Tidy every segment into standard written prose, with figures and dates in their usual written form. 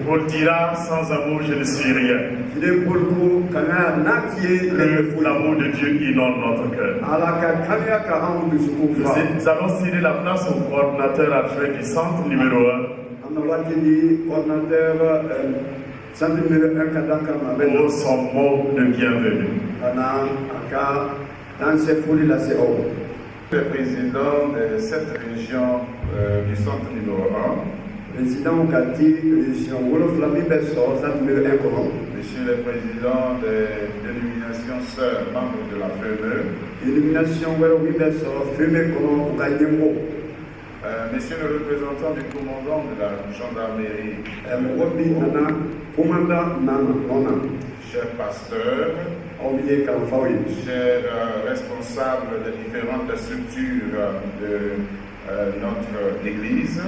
Paul dira sans amour je ne suis rien. Que l'amour de Dieu inonde notre cœur. Nous allons céder la place au coordinateur adjoint du centre numéro 1. Pour son mot de bienvenue. Le président de cette région du centre numéro 1, Monsieur le président de l'élimination sœur, membre de la FEME, Monsieur le représentant du commandant de la gendarmerie, cher pasteur, chers responsables des différentes structures de notre église,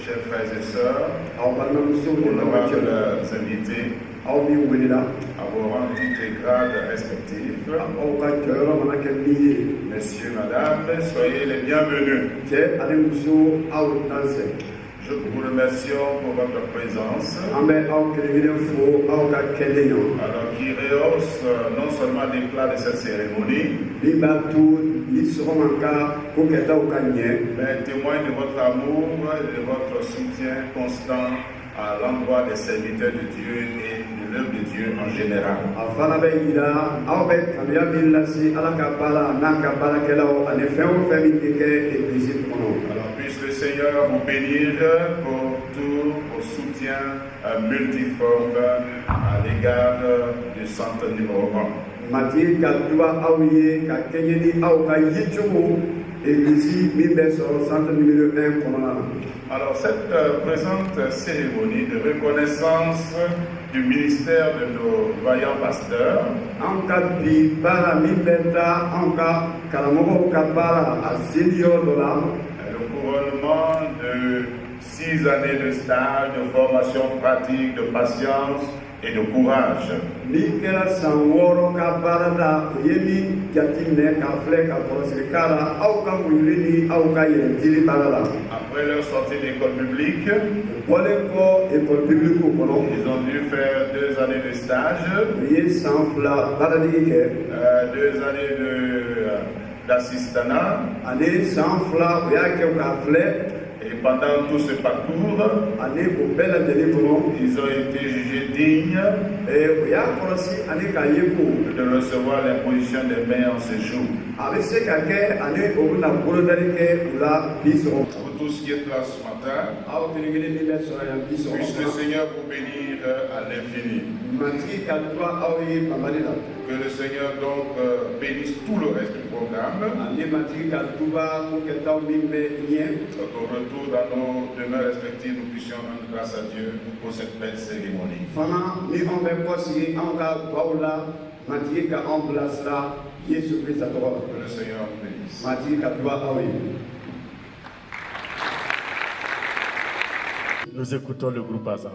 chers frères et sœurs, honorables invités, à vos rangs, titres et grades respectifs, messieurs, madame, soyez les bienvenus. Je vous remercie pour votre présence, alors qui rehausse non seulement l'éclat de cette cérémonie, mais témoigne de votre amour et de votre soutien constant à l'endroit des serviteurs de Dieu et de l'œuvre de Dieu en général. Alors puisse le Seigneur vous bénir pour tout vos soutiens multiformes à l'égard du centre numéro 1. Alors cette présente cérémonie de reconnaissance du ministère de nos vaillants pasteurs le couronnement de 6 années de stage, de formation pratique, de patience et de courage. Après leur sortie d'école publique, ils ont dû faire 2 années de stage, 2 années d'assistanat. Et pendant tout ce parcours, ils ont été jugés dignes de recevoir l'imposition des mains en séjour. Pour tous qui êtes là ce matin, puisse le Seigneur vous bénir à l'infini. Que le Seigneur donc bénisse tout le reste du programme. Au retour dans nos demeures respectives, nous puissions rendre grâce à Dieu pour cette belle cérémonie. Que le Seigneur vous bénisse. Nous écoutons le groupe Azaf.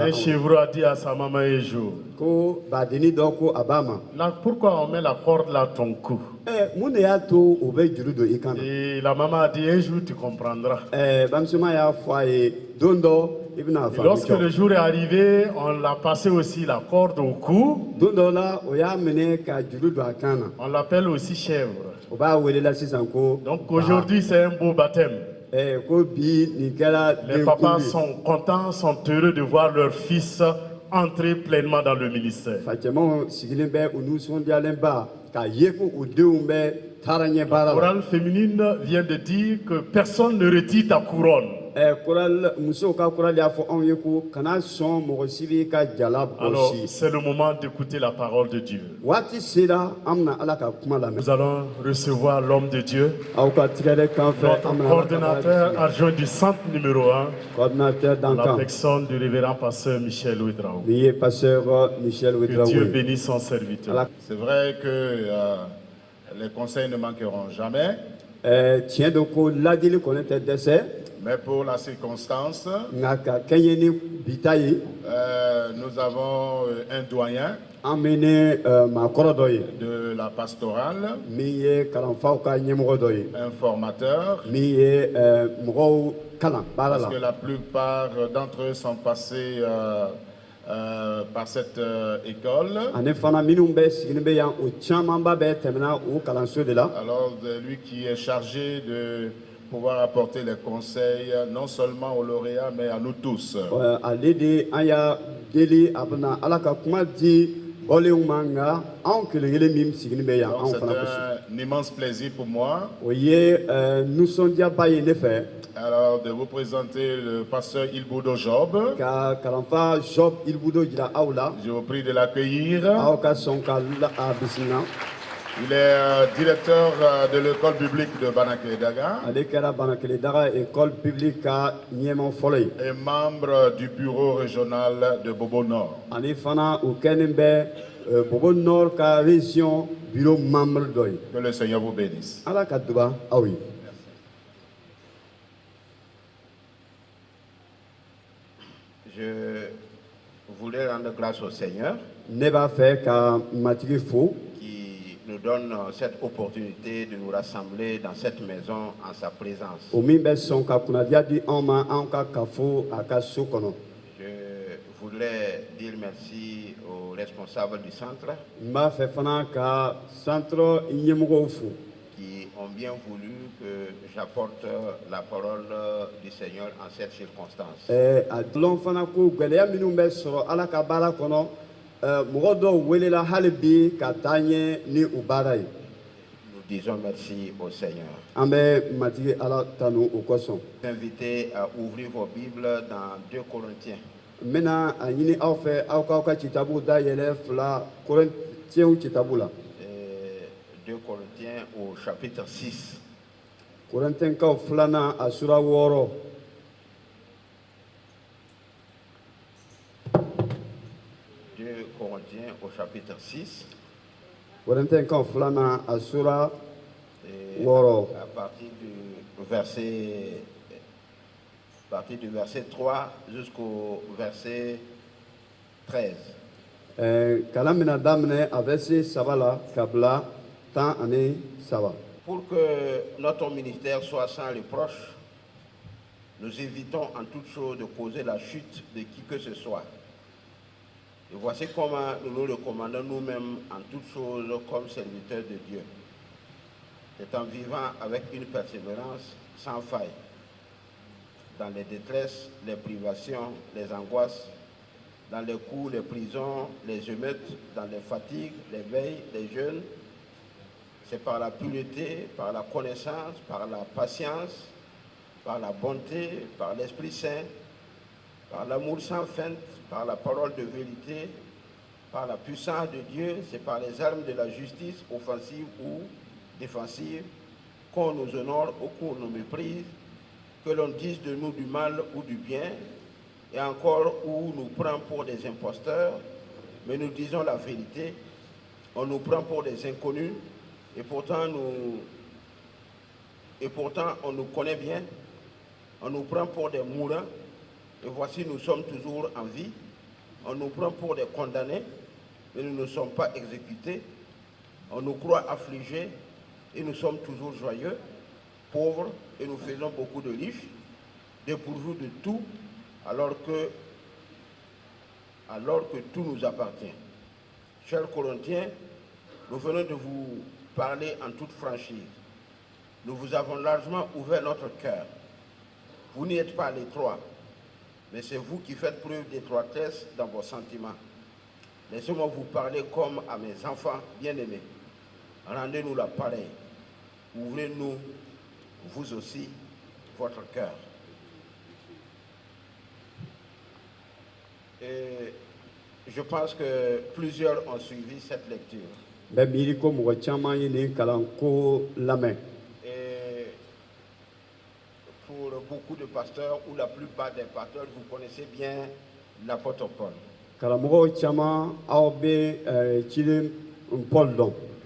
Un chevreau a dit à sa maman un jour, ko badeni dɔ ko a b'a ma là, pourquoi on met la corde là à ton cou? mun de y'a to o bɛ juru don i kan na Et la maman a dit, un jour tu comprendras. bamusoma y'a fɔ a ye don dɔ i bɛna Et faamu lorsque le cɔ jour est arrivé, on l'a passé aussi la corde au cou. don dɔ la o y'a minɛ ka juru don a kan na On l'appelle aussi chèvre. o b'a welela sisan ko Donc aujourd'hui, c'est un beau baptême. ko bi nin kɛra Les den papas kulu ye. sont contents, sont heureux de voir leur fils entrer pleinement dans le ministère. facɛmanw sigilen bɛ u nisɔndiyalen ba k'a ye ko u denw bɛ taara ɲɛ baara la Chorale féminine vient de dire que personne ne retire ta couronne. musow ka kurali y'a fɔ anw ye ko kana sɔn mɔgɔ si b'i ka jala Alors, bɔsi c'est le moment d'écouter la parole de Dieu. waati sera an bɛna ala ka kuma lamɛn Nous allons recevoir l'homme de Dieu, aw ka tigɛdɛ kan fɛ notre an bɛna ala ka baara coordonnateur kɛ. adjoint du centre numéro 1, coordinateur la d'antan personne du révérend pasteur Michel Ouedraogo. nin ye pasteur Michel Que Dieu Ouedraogo ye. bénisse son serviteur. Ala- C'est vrai que les conseils ne manqueront jamais, tiɲɛ don ko ladili kɔni tɛ dɛsɛ mais pour la circonstance, nka ka kɛɲɛ ni bita ye nous avons un doyen an bɛ ni maakɔrɔ dɔ ye de la pastorale, min ye kalanfaw ka ɲɛmɔgɔ dɔ ye un formateur, min ye mɔgɔw kalan baara parce la que la plupart d'entre eux sont passés par cette école. ani fana minnu bɛ sigilen bɛ yan o camanba bɛ tɛmɛna o kalanso de la Alors, lui qui est chargé de pouvoir apporter les conseils, non seulement aux lauréats, mais à nous tous. ale de an y'a deli a bɛna ala ka kuma di bɔlenw ma nka anw kelen kelen min sigilen bɛ yan Donc, anw c'est fana kosɔn un immense plaisir pour moi o ye nisɔndiyaba ye ne fɛ alors de vous présenter le pasteur Ilboudo Job. ka kalanfa job ilibudo jira aw la Je vous prie de l'accueillir. aw ka sɔn ka a bisimila Il est directeur de l'école publique de Banakedaga ale kɛra banakele daga école publique ka ɲɛma fɔlɔ ye et membre du bureau régional de Bobo Nord. ani fana o kɛlen bɛ bobo nord ka région bureau membre dɔ ye Que le Seigneur vous bénisse. ala ka duba aw ye Je voulais rendre grâce au Seigneur ne b'a fɛ ka matigi fo qui nous donne cette opportunité de nous rassembler dans cette maison en sa présence. o min bɛ sɔn ka kunnadiya di anw ma anw ka kafo a ka so kɔnɔ Je voulais dire merci aux responsables du centre n b'a fɛ fana ka centre ɲɛmɔgɔw fo qui ont bien voulu que j'apporte la parole du Seigneur en cette circonstance. a dɔn fana ko gwɛlɛya minnu bɛ sɔrɔ ala ka baara kɔnɔ mɔgɔ dɔw welela hali bi ka taa ɲɛ ni u baara ye Nous disons merci au Seigneur. an bɛ matigi ala tanu o kosɔn Je vous invite à ouvrir vos Bibles dans 2 Corinthiens. n bɛna a ɲini aw fɛ aw k'aw ka citabu dayɛlɛ 2 Korintiyɛnw citabu la 2 Corinthiens au chapitre 6. Korintɛnkaw 2nan a sura 6 2 Corinthiens au chapitre 6. Korintɛnkaw 2nan a sura Et 6 à partir du verset 3 jusqu'au verset 13. kalan bɛna daminɛ a bɛ se 3 la ka bila 13. Pour que notre ministère soit sans reproche, nous évitons en toute chose de causer la chute de qui que ce soit. Et voici comment nous nous recommandons nous-mêmes en toute chose comme serviteurs de Dieu, étant vivants avec une persévérance sans faille, dans les détresses, les privations, les angoisses, dans les coups, les prisons, les émeutes, dans les fatigues, les veilles, les jeûnes. C'est par la pureté, par la connaissance, par la patience, par la bonté, par l'Esprit Saint, par l'amour sans feinte, par la parole de vérité, par la puissance de Dieu, c'est par les armes de la justice, offensive ou défensive, qu'on nous honore ou qu'on nous méprise, que l'on dise de nous du mal ou du bien, et encore où nous prend pour des imposteurs, mais nous disons la vérité, on nous prend pour des inconnus, et pourtant on nous connaît bien, on nous prend pour des mourants, et voici nous sommes toujours en vie, On nous prend pour des condamnés, mais nous ne sommes pas exécutés. On nous croit affligés et nous sommes toujours joyeux, pauvres et nous faisons beaucoup de riches, dépourvus de tout, alors que tout nous appartient. Chers Corinthiens, nous venons de vous parler en toute franchise. Nous vous avons largement ouvert notre cœur. Vous n'y êtes pas à l'étroit, mais c'est vous qui faites preuve d'étroitesse dans vos sentiments. Laissez-moi vous parler comme à mes enfants bien-aimés. Rendez-nous la pareille. Ouvrez-nous, vous aussi, votre cœur. Et je pense que plusieurs ont suivi cette lecture. Et pour beaucoup de pasteurs, ou la plupart des pasteurs, vous connaissez bien l'apôtre Paul.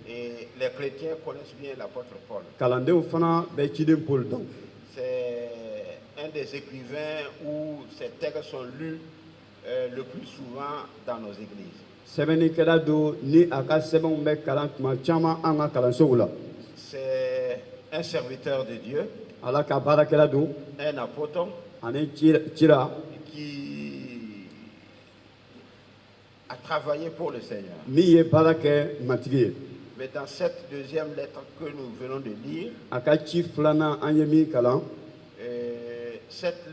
Et les chrétiens connaissent bien l'apôtre Paul. C'est un des écrivains où ces textes sont lus le plus souvent dans nos églises. C'est un serviteur de Dieu, un apôtre qui a travaillé pour le Seigneur. Mais dans cette deuxième lettre que nous venons de lire,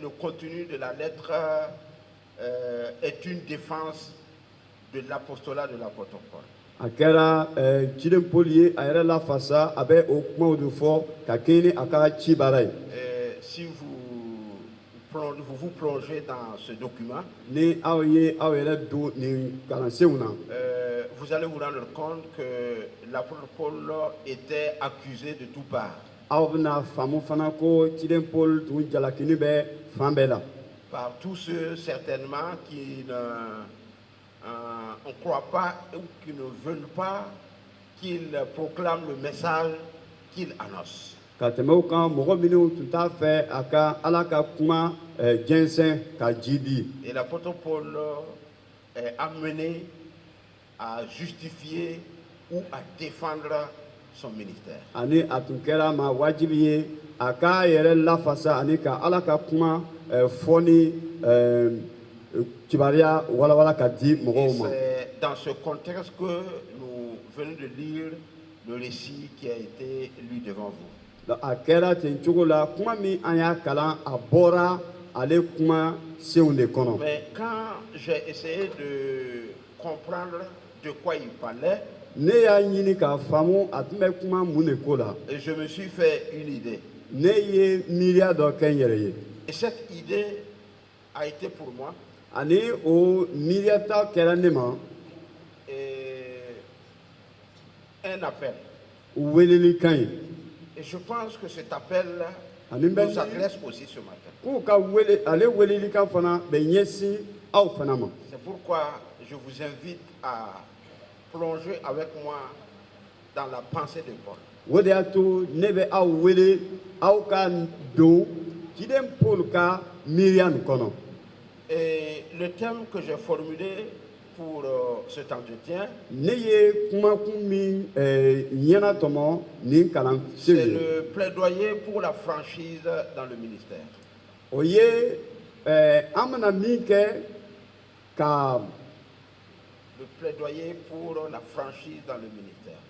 le contenu de la lettre est une défense de l'apostolat de l'apôtre Paul. Si vous plongez dans ce document, vous allez vous rendre compte que l'apôtre Paul était accusé de toutes parts. Par tous ceux certainement qui ne croient pas ou qui ne veulent pas qu'il proclame le message qu'il annonce. Et l'apôtre Paul est amené à justifier ou à défendre son ministère. Et c'est dans ce contexte que nous venons de lire le récit qui a été lu devant vous. Mais quand j'ai essayé de comprendre de quoi il parlait, et je me suis fait une idée. Et cette idée a été pour moi un appel. Et je pense que cet appel nous adresse aussi ce matin. C'est pourquoi je vous invite à plonger avec moi dans la pensée de Paul. Et le thème que j'ai formulé pour cet entretien, c'est le plaidoyer pour la franchise dans le ministère. Le plaidoyer pour la franchise dans le ministère.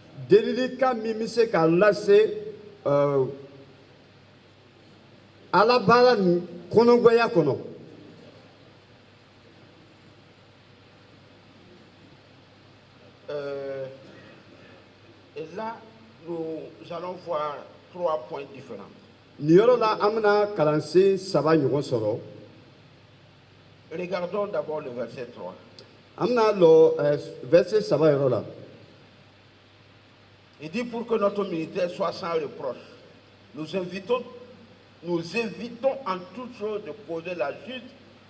Et là, nous allons voir 3 points différents. Regardons d'abord le verset 3. Il dit pour que notre ministère soit sans reproche, nous évitons en toute chose de causer la chute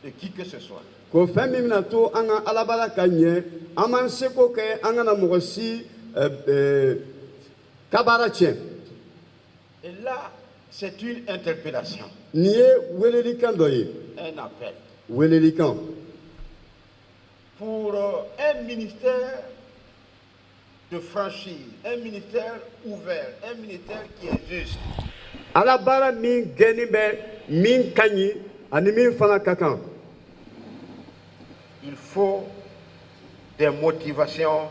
de qui que ce soit. Et là, c'est une interpellation. Un appel. pour un ministère de franchise, un ministère ouvert, un ministère qui est juste. ala baara min gɛni bɛ min ka ɲi ani min fana ka kan. Il faut des motivations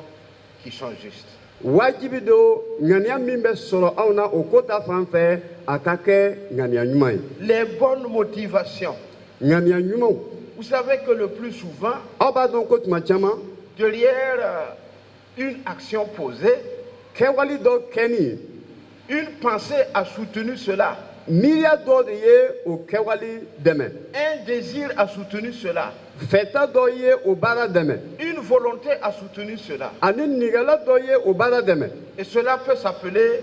qui sont justes. Wajibi do ŋaniya min bɛ sɔrɔ anw na o ko ta fan fɛ a ka kɛ ŋaniya ɲuman ye. Les bonnes motivations. Ŋaniya ɲumanw. Vous savez que le plus souvent, aw b'a dɔn ko tuma caman derrière une action posée, kɛwali dɔ kɛni une pensée a soutenu cela. miiriya dɔ de ye o kɛwali dɛmɛ. Un désir a soutenu cela. fɛta dɔ ye o baara dɛmɛ. Une volonté a soutenu cela. ani nigɛla dɔ ye o baara dɛmɛ. Et cela peut s'appeler,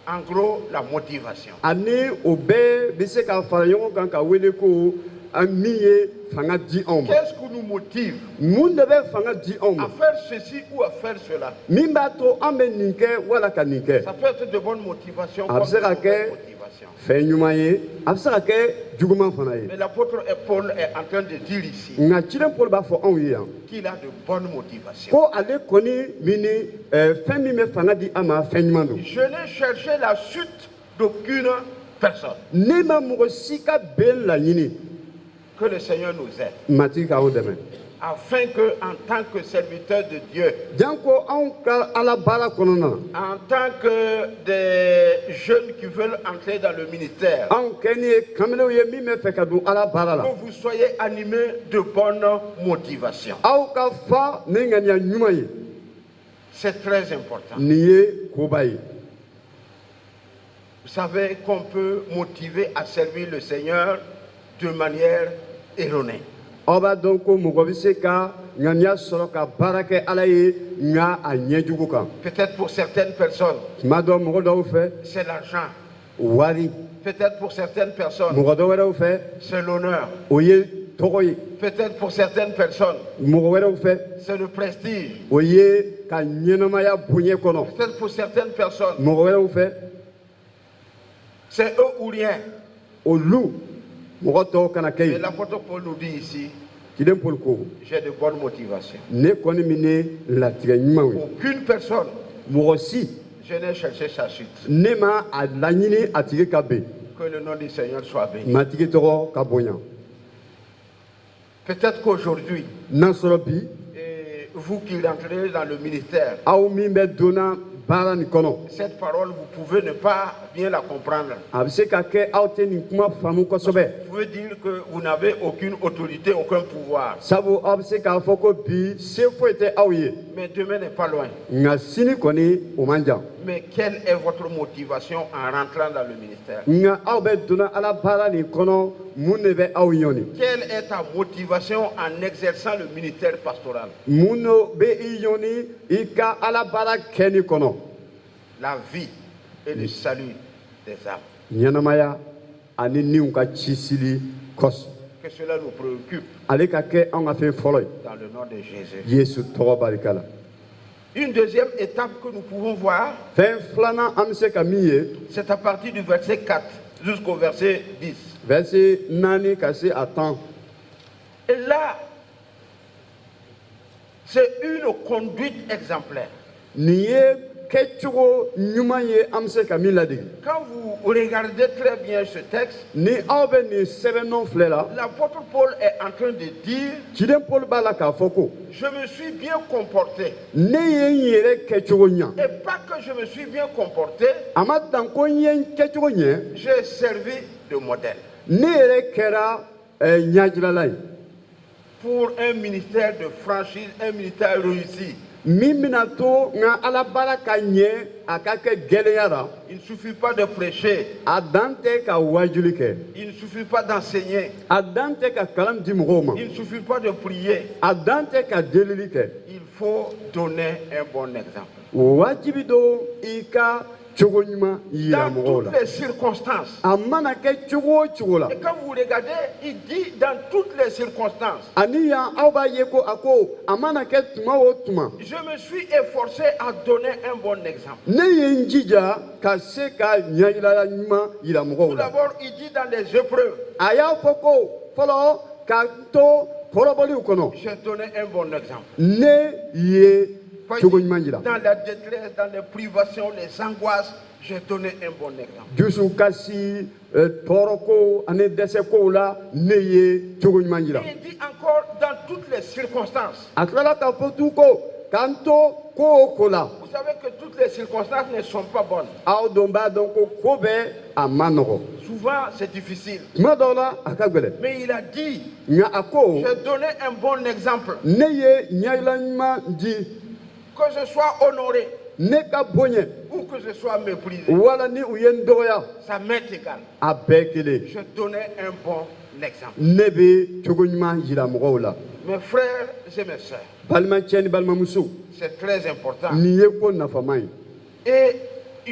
en gros, la motivation. ani o bɛɛ bɛ se ka fara ɲɔgɔn kan ka wele ko min ye fanga di anw ma. Qu'est-ce qui nous motive mun de bɛ fanga di anw à ma. faire ceci ou à faire cela? min b'a to an bɛ nin kɛ wala ka nin kɛ. Ça peut être de bonnes motivations A comme bɛ se de ka mauvaises kɛ motivations. fɛn ɲuman ye a bɛ se ka kɛ juguman fana ye. Mais l'apôtre Paul est en train de dire ici nka cilen Paul b'a fɔ anw ye yan qu'il a de bonnes motivations. ko ale kɔni min ni fɛn min bɛ fanga di an ma fɛn ɲuman don. Je n'ai cherché la chute d'aucune personne. ne ma mɔgɔ si ka bɛn laɲini Que le Seigneur nous aide. matigi k'aw dɛmɛ. Afin que, en tant que serviteur de Dieu, janko anw ka ala baara kɔnɔna na en tant que des jeunes qui veulent entrer dans le ministère, anw kɛni ye kamalenw ye min bɛ fɛ ka don ala baara la. que vous soyez animés de bonnes motivations. aw ka fa ni ŋaniya ɲuman ye. C'est très important. nin ye koba ye. Vous savez qu'on peut motiver à servir le Seigneur de manière erronée. aw b'a dɔn ko mɔgɔ bɛ se ka ŋaniya sɔrɔ ka baara kɛ ala ye nka a ɲɛjugu kan. Peut-être pour certaines personnes, tuma dɔ mɔgɔ dɔw fɛ c'est l'argent. wari. Peut-être pour certaines personnes, mɔgɔ dɔ wɛrɛw fɛ c'est l'honneur. o ye tɔgɔ ye. Peut-être pour certaines personnes, mɔgɔ wɛrɛw fɛ c'est le prestige. o ye ka ɲɛnamaya bonya kɔnɔ. Peut-être pour certaines personnes, mɔgɔ wɛrɛw fɛ c'est eux ou rien. olu mɔgɔ tɔw kana kɛ Mais yen. l'apôtre Paul nous dit ici, ciden Paul ko j'ai de bonnes motivations. ne kɔni min ne latigɛ ɲumanw ye. Aucune personne, mɔgɔ si je n'ai cherché sa chute. ne ma a laɲini a tigi ka ben. Que le nom du Seigneur soit béni. matigi tɔgɔ ka bonya. Peut-être qu'aujourd'hui, n'a sɔrɔ bi et vous qui rentrez dans le ministère, aw min bɛ donna baara nin kɔnɔ cette parole, vous pouvez ne pas bien la comprendre. a bɛ se ka kɛ aw tɛ nin kuma faamu kosɛbɛ. Vous pouvez dire que vous n'avez aucune autorité, aucun pouvoir. sabu aw bɛ se k'a fɔ ko bi se foyi tɛ aw ye. Mais demain n'est pas loin. nka sini kɔni o man jan. Mais quelle est votre motivation en rentrant dans le ministère? nka aw bɛ donna ala baara nin kɔnɔ mun de bɛ aw ɲɔni. Quelle est ta motivation en exerçant le ministère pastoral? mun no bɛ i ɲɔni i ka ala baara kɛni kɔnɔ. La vie et le salut des âmes. ɲɛnamaya ani niw ka cisili kɔsɔn. Que cela nous préoccupe ale ka kɛ anw ka fɛn fɔlɔ ye. dans le nom de Jésus. yesu tɔgɔ barika la. Une deuxième étape que nous pouvons voir, fɛn filanan an bɛ se ka min ye. c'est à partir du verset 4 jusqu'au verset 10. verset 4 ka se a 10. Et là, c'est une conduite exemplaire. nin ye kɛcogo ɲuman ye an bɛ se ka min ladege. Quand vous regardez très bien ce texte, ni aw bɛ nin sɛbɛnnɔ filɛ la. l'apôtre Paul est en train de dire, ciden Paul b'a la k'a fɔ ko je me suis bien comporté. ne ye n yɛrɛ kɛcogo ɲa. Et pas que je me suis bien comporté, a ma dan ko n ye n kɛcogo ɲɛ. j'ai servi de modèle ne yɛrɛ kɛra ɲajirala ye. pour un ministère de franchise, un ministère réussi. min bɛna to n ka ala baara ka ɲɛ a ka kɛ gɛlɛya la. Il ne suffit pas de prêcher, a dan tɛ ka wajuli kɛ. il ne suffit pas d'enseigner, a dan tɛ ka kalan di mɔgɔw ma. il ne suffit pas de prier. a dan tɛ ka delili kɛ. Il faut donner un bon exemple. wajibi do i ka cogo ɲuman yira Dans mɔgɔw la. toutes les circonstances. a mana kɛ cogo o cogo la. Et quand vous regardez, il dit dans toutes les circonstances. ani yan aw b'a ye ko a ko a mana kɛ tuma o tuma. Je me suis efforcé à donner un bon exemple. ne ye n jija ka se ka ɲɛyirala ɲuman yira Tout mɔgɔw la. d'abord, il dit dans les épreuves. a y'a fɔ ko fɔlɔ ka to kɔrɔbɔliw kɔnɔ J'ai donné un bon exemple. ne ye Voyez, cogo ɲuman jira dans la détresse, dans les privations, les angoisses, j'ai donné un bon exemple. dusukasi tɔɔrɔko ani dɛsɛkow la ne ye cogo ɲuman jira Et il dit encore, dans toutes les circonstances. a tilala k'a fɔ tu ko k'an to ko o ko la Vous savez que toutes les circonstances ne sont pas bonnes. aw don b'a dɔn ko ko bɛɛ a ma nɔgɔ Souvent, c'est difficile. tuma dɔw la a ka gɛlɛn Mais il a dit, nka a ko j'ai donné un bon exemple. ne ye ɲɛyila ɲuman di Que je sois honoré ne ka bonya ou que je sois méprisé, wala ni u ye n dɔgɔya ça m'est égal. a bɛɛ kelen Je donnais un bon exemple. ne bɛ cogo ɲuman jira mɔgɔw la Mes frères et mes sœurs, balimacɛ ni balimamuso c'est très important. nin ye ko nafaman ye Et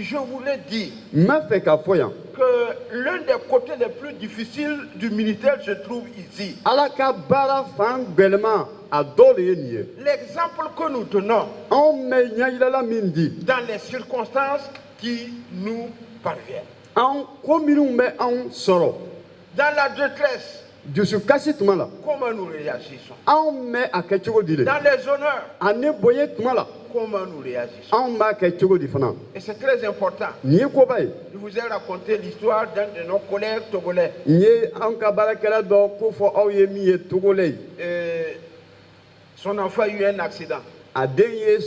je voulais dire n b'a fɛ k'a fɔ yan que l'un des côtés les plus difficiles du ministère se trouve ici. ala ka baara fan gwɛlɛman a dɔ de ye nin ye L'exemple que nous donnons anw bɛ ɲɛyirala min di dans les circonstances qui nous parviennent. anw ko minnu bɛ anw sɔrɔ Dans la détresse, dusukasi tuma la comment nous réagissons? anw bɛ a kɛ cogo di le Dans les honneurs, ani bonya tuma la comment nous réagissons? anw b'a kɛ cogo di fana Et c'est très important. nin ye koba ye Je vous ai raconté l'histoire d'un de nos collègues togolais. n ye anw ka baarakɛla dɔ ko fɔ aw ye min ye togolɛ ye Son enfant a eu un accident. a den ye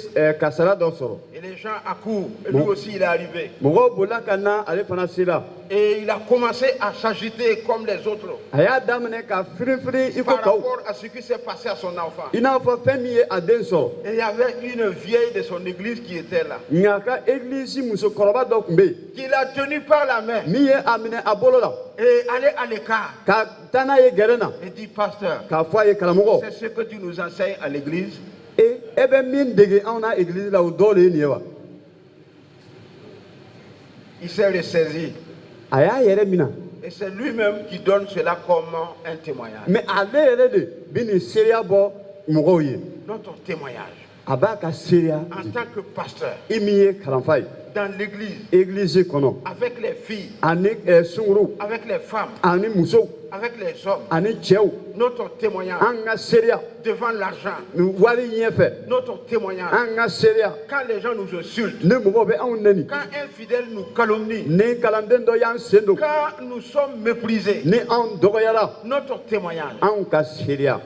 kasara dɔ sɔrɔ Et les gens accourent. Et lui aussi, il est arrivé. mɔgɔw bolila ka na ale fana sera Et il a commencé à s'agiter comme les autres a y'a daminɛ ka firifiri i ko par kaw rapport à ce qui s'est passé à son enfant. i n'a fɔ fɛn min ye a den sɔrɔ Et il y avait une vieille de son église qui était là, nka a ka egilizi musokɔrɔba dɔ tun bɛ yen qui l'a tenu par la main min ye a minɛ a bolo la et allé à l'écart. ka taa n'a ye gɛrɛ na Et dit, pasteur, k'a fɔ a ye karamɔgɔ c'est ce que tu nous enseignes à l'église. e bɛ min dege anw na egilizi la o dɔ de ye nin ye wa Il s'est ressaisi. a y'a yɛrɛ minɛ Et c'est lui-même qui donne cela comme un témoignage. mɛ ale yɛrɛ de bi nin seereya bɔ mɔgɔw ye Notre témoignage a b'a ka seereya en tant que pasteur i min ye kalanfa ye dans l'église, egilizi kɔnɔ avec les filles, ani sunkuruw avec les femmes, ani musow avec les hommes, ani cɛw notre témoignage an ka seereya devant l'argent, nin wari ɲɛfɛ notre témoignage an ka seereya quand les gens nous insultent, ne mɔgɔw bɛ anw nɛni quand un fidèle nous calomnie, ni kalanden dɔ y'an sen don quand nous sommes méprisés, ni anw dɔgɔyara notre témoignage anw ka seereya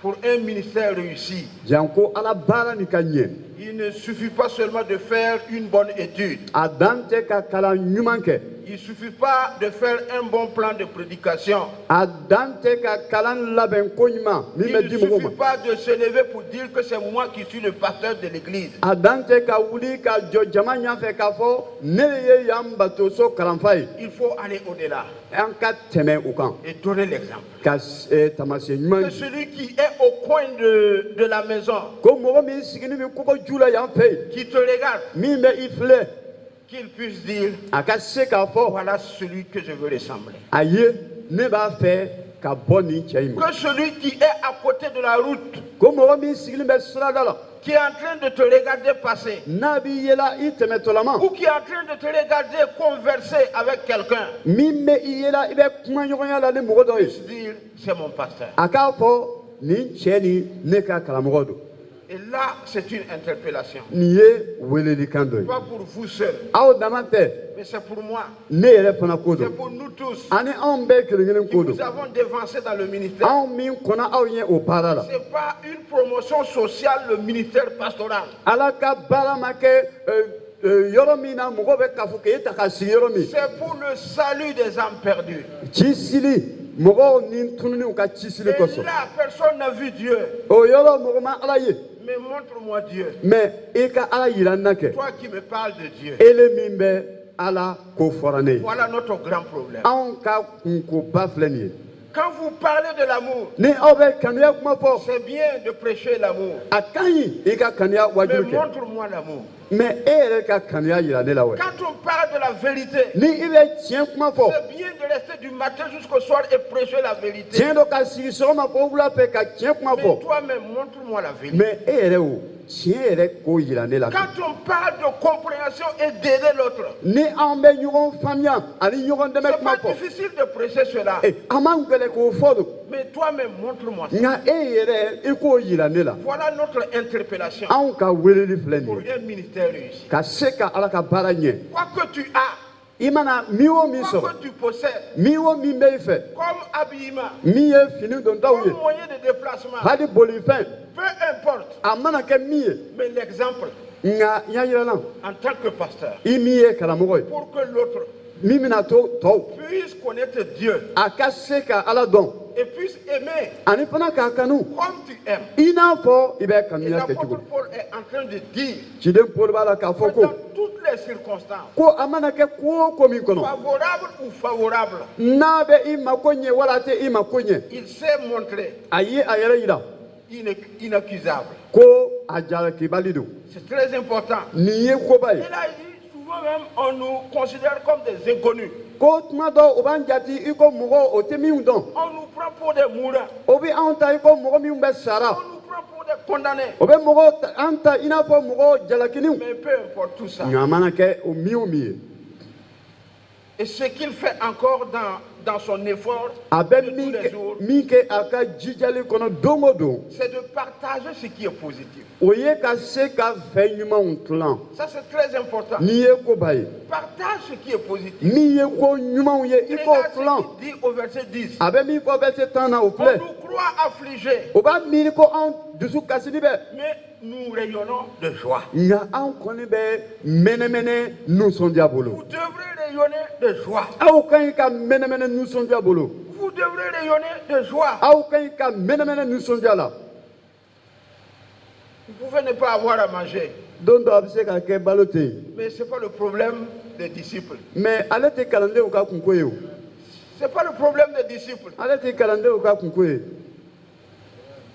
pour un ministère réussi. janko ala baara nin ka ɲɛ Il ne suffit pas seulement de faire une bonne étude. a dan tɛ ka kalan ɲuman kɛ Il ne suffit pas de faire un bon plan de prédication. a dan tɛ ka kalan labɛn ko ɲuman min Il bɛ ne di mɔgɔw suffit ma pas de se lever pour dire que c'est moi qui suis le pasteur de l'église. a dan tɛ ka wuli ka jɔ jama ɲɛfɛ k'a fɔ ne de ye yan batoso kalanfa ye Il faut aller au-delà an ka tɛmɛ u kan et donner l'exemple. ka taamasiyɛn ɲuman Que di celui qui est au coin de la maison, ko mɔgɔ min sigini bɛ kɔgɔju la yan fɛ yen qui te regarde, min bɛ i filɛ qu'il puisse dire, a ka se k'a fɔ voilà celui que je veux ressembler. a ye ne b'a fɛ ka bɔ nin cɛ in ma Que celui qui est à côté de la route, ko mɔgɔ min sigilen bɛ sirada la qui est en train de te regarder passer, n'a b'i yela i tɛmɛtɔlama ou qui est en train de te regarder converser avec quelqu'un, min bɛ i yela i bɛ kuma ɲɔgɔnya la ni mɔgɔ dɔ ye puisse dire, c'est mon pasteur. a k'a fɔ nin cɛ nin ne ka karamɔgɔ don Et là, c'est une interpellation. nin ye welelikan dɔ ye Pas pour vous seuls, aw dama tɛ mais c'est pour moi. ne yɛrɛ fana ko C'est don pour nous tous ani anw bɛɛ kelen kelen qui ko don nous avons dévancé dans le ministère. anw min kɔnɔ aw ye o baara la Ce n'est pas une promotion sociale, le ministère pastoral. ala ka baara ma kɛ yɔrɔ min na mɔgɔ bɛ k'a fɔ k'e ta ka sigi yɔrɔ min C'est pour le salut des âmes perdues. cisili mɔgɔw ni tununiw ka cisili Et kosɔn là, personne n'a vu Dieu. o yɔrɔ mɔgɔ ma ala ye Mais montre-moi Dieu. mɛ i ka ala yira n na kɛ Toi qui me parles de Dieu. ele min bɛ ala ko fɔra ne ye Voilà notre grand problème. anw ka kunkoba filɛ nin ye Quand vous parlez de l'amour, ni aw bɛ kanuya kuma fɔ c'est bien de prêcher l'amour. a ka ɲi i ka kanuya Mais wajulu kɛ montre-moi l'amour. mais e yɛrɛ ka kanuya yira ne la wɛ. Quand on parle de la vérité, Ni i bɛ tiɲɛ kuma fɔ, c'est bien de rester du matin jusqu'au soir et prêcher la vérité. tiɲɛ dɔ ka sigi sɔgɔma fɔ wula fɛ ka tiɲɛ kuma Mais fɔ, toi-même, montre-moi la vérité. mais e yɛrɛ o tiɲɛ yɛrɛ ko yira ne la. Quand on parle de compréhension et d'aider l'autre, Ni an bɛ ɲɔgɔn faamuya ani ɲɔgɔn dɛmɛ c'est kuma pas fɔ, difficile de prêcher cela. a man gɛlɛ k'o fɔ don. Mais toi-même, montre-moi ça. Nka e yɛrɛ i k'o yira ne la. Voilà notre interpellation Anw ka weleli filɛ pour nin ye un ministère réussi. ka se ka ala ka baara ɲɛ. Quoi que tu as, I mana min o min quoi sɔrɔ, que tu possèdes, min o min bɛ i fɛ, comme habillement, min ye fini dontaw ye, comme moyen de déplacement, hali bolifɛn, peu importe. a mana kɛ min ye. Mais l'exemple, Nka n y'a yira la, en tant que pasteur, i min ye karamɔgɔ ye, pour que l'autre min bɛna to tɔw puisse connaître Dieu a ka se ka ala dɔn et puisse aimer ani fana k'a kanu comme tu aimes. i n'a fɔ i bɛ Et kanuya kɛ cogo l'apôtre Paul est en train de dire ciden Paul b'a la k'a fɔ que dans ko toutes les circonstances, ko a mana kɛ ko o ko min kɔnɔ favorable ou favorable, n'a bɛ i mako ɲɛ wala a tɛ i mako ɲɛ il s'est montré a ye a yɛrɛ yira inaccusable. ko a jalakibali don C'est très important. nin ye koba ye Et là, il dit, souvent même, on nous considère comme des inconnus. ko tuma dɔ o b'an jate i ko mɔgɔ o tɛ minnu dɔn On nous prend pour des mourants. o bɛ anw ta i ko mɔgɔ minnu bɛ sara On nous prend pour des condamnés. o bɛ an ta i n'a fɔ mɔgɔ jalakiniw Mais peu importe tout ça. nka a mana kɛ o min o min ye Et ce qu'il fait encore dans son effort a de bɛ tous min les kɛ jours, min kɛ a ka jijali kɔnɔ don o don c'est de partager ce qui est positif. o ye ka se ka fɛn ɲumanw tilan Ça, c'est très important. n'i ye koba ye Partage ce qui est positif. min ye ko ɲumanw ye i k'o Regarde tilan ce qu'il dit au verset 10. a bɛ min fɔ verset 10 na o On filɛ nous croit affligés, o b'a miiri ko anw dusu kasili bɛ mais nous rayonnons de joie. nka anw kɔni bɛ mɛnɛmɛnɛ nisɔndiya bolo Vous devrez rayonner de joie. aw ka ɲi ka mɛnɛmɛnɛ nisɔndiya bolo Vous devrez rayonner de joie. aw ka ɲi ka mɛnɛmɛnɛ nisɔndiya la Vous pouvez ne pas avoir à manger, don dɔ a bɛ se ka kɛ balo tɛ yen mais ce n'est pas le problème des disciples. mɛ ale tɛ kalandenw ka kunko ye o Ce n'est pas le problème des disciples. ale tɛ kalandenw ka kunko ye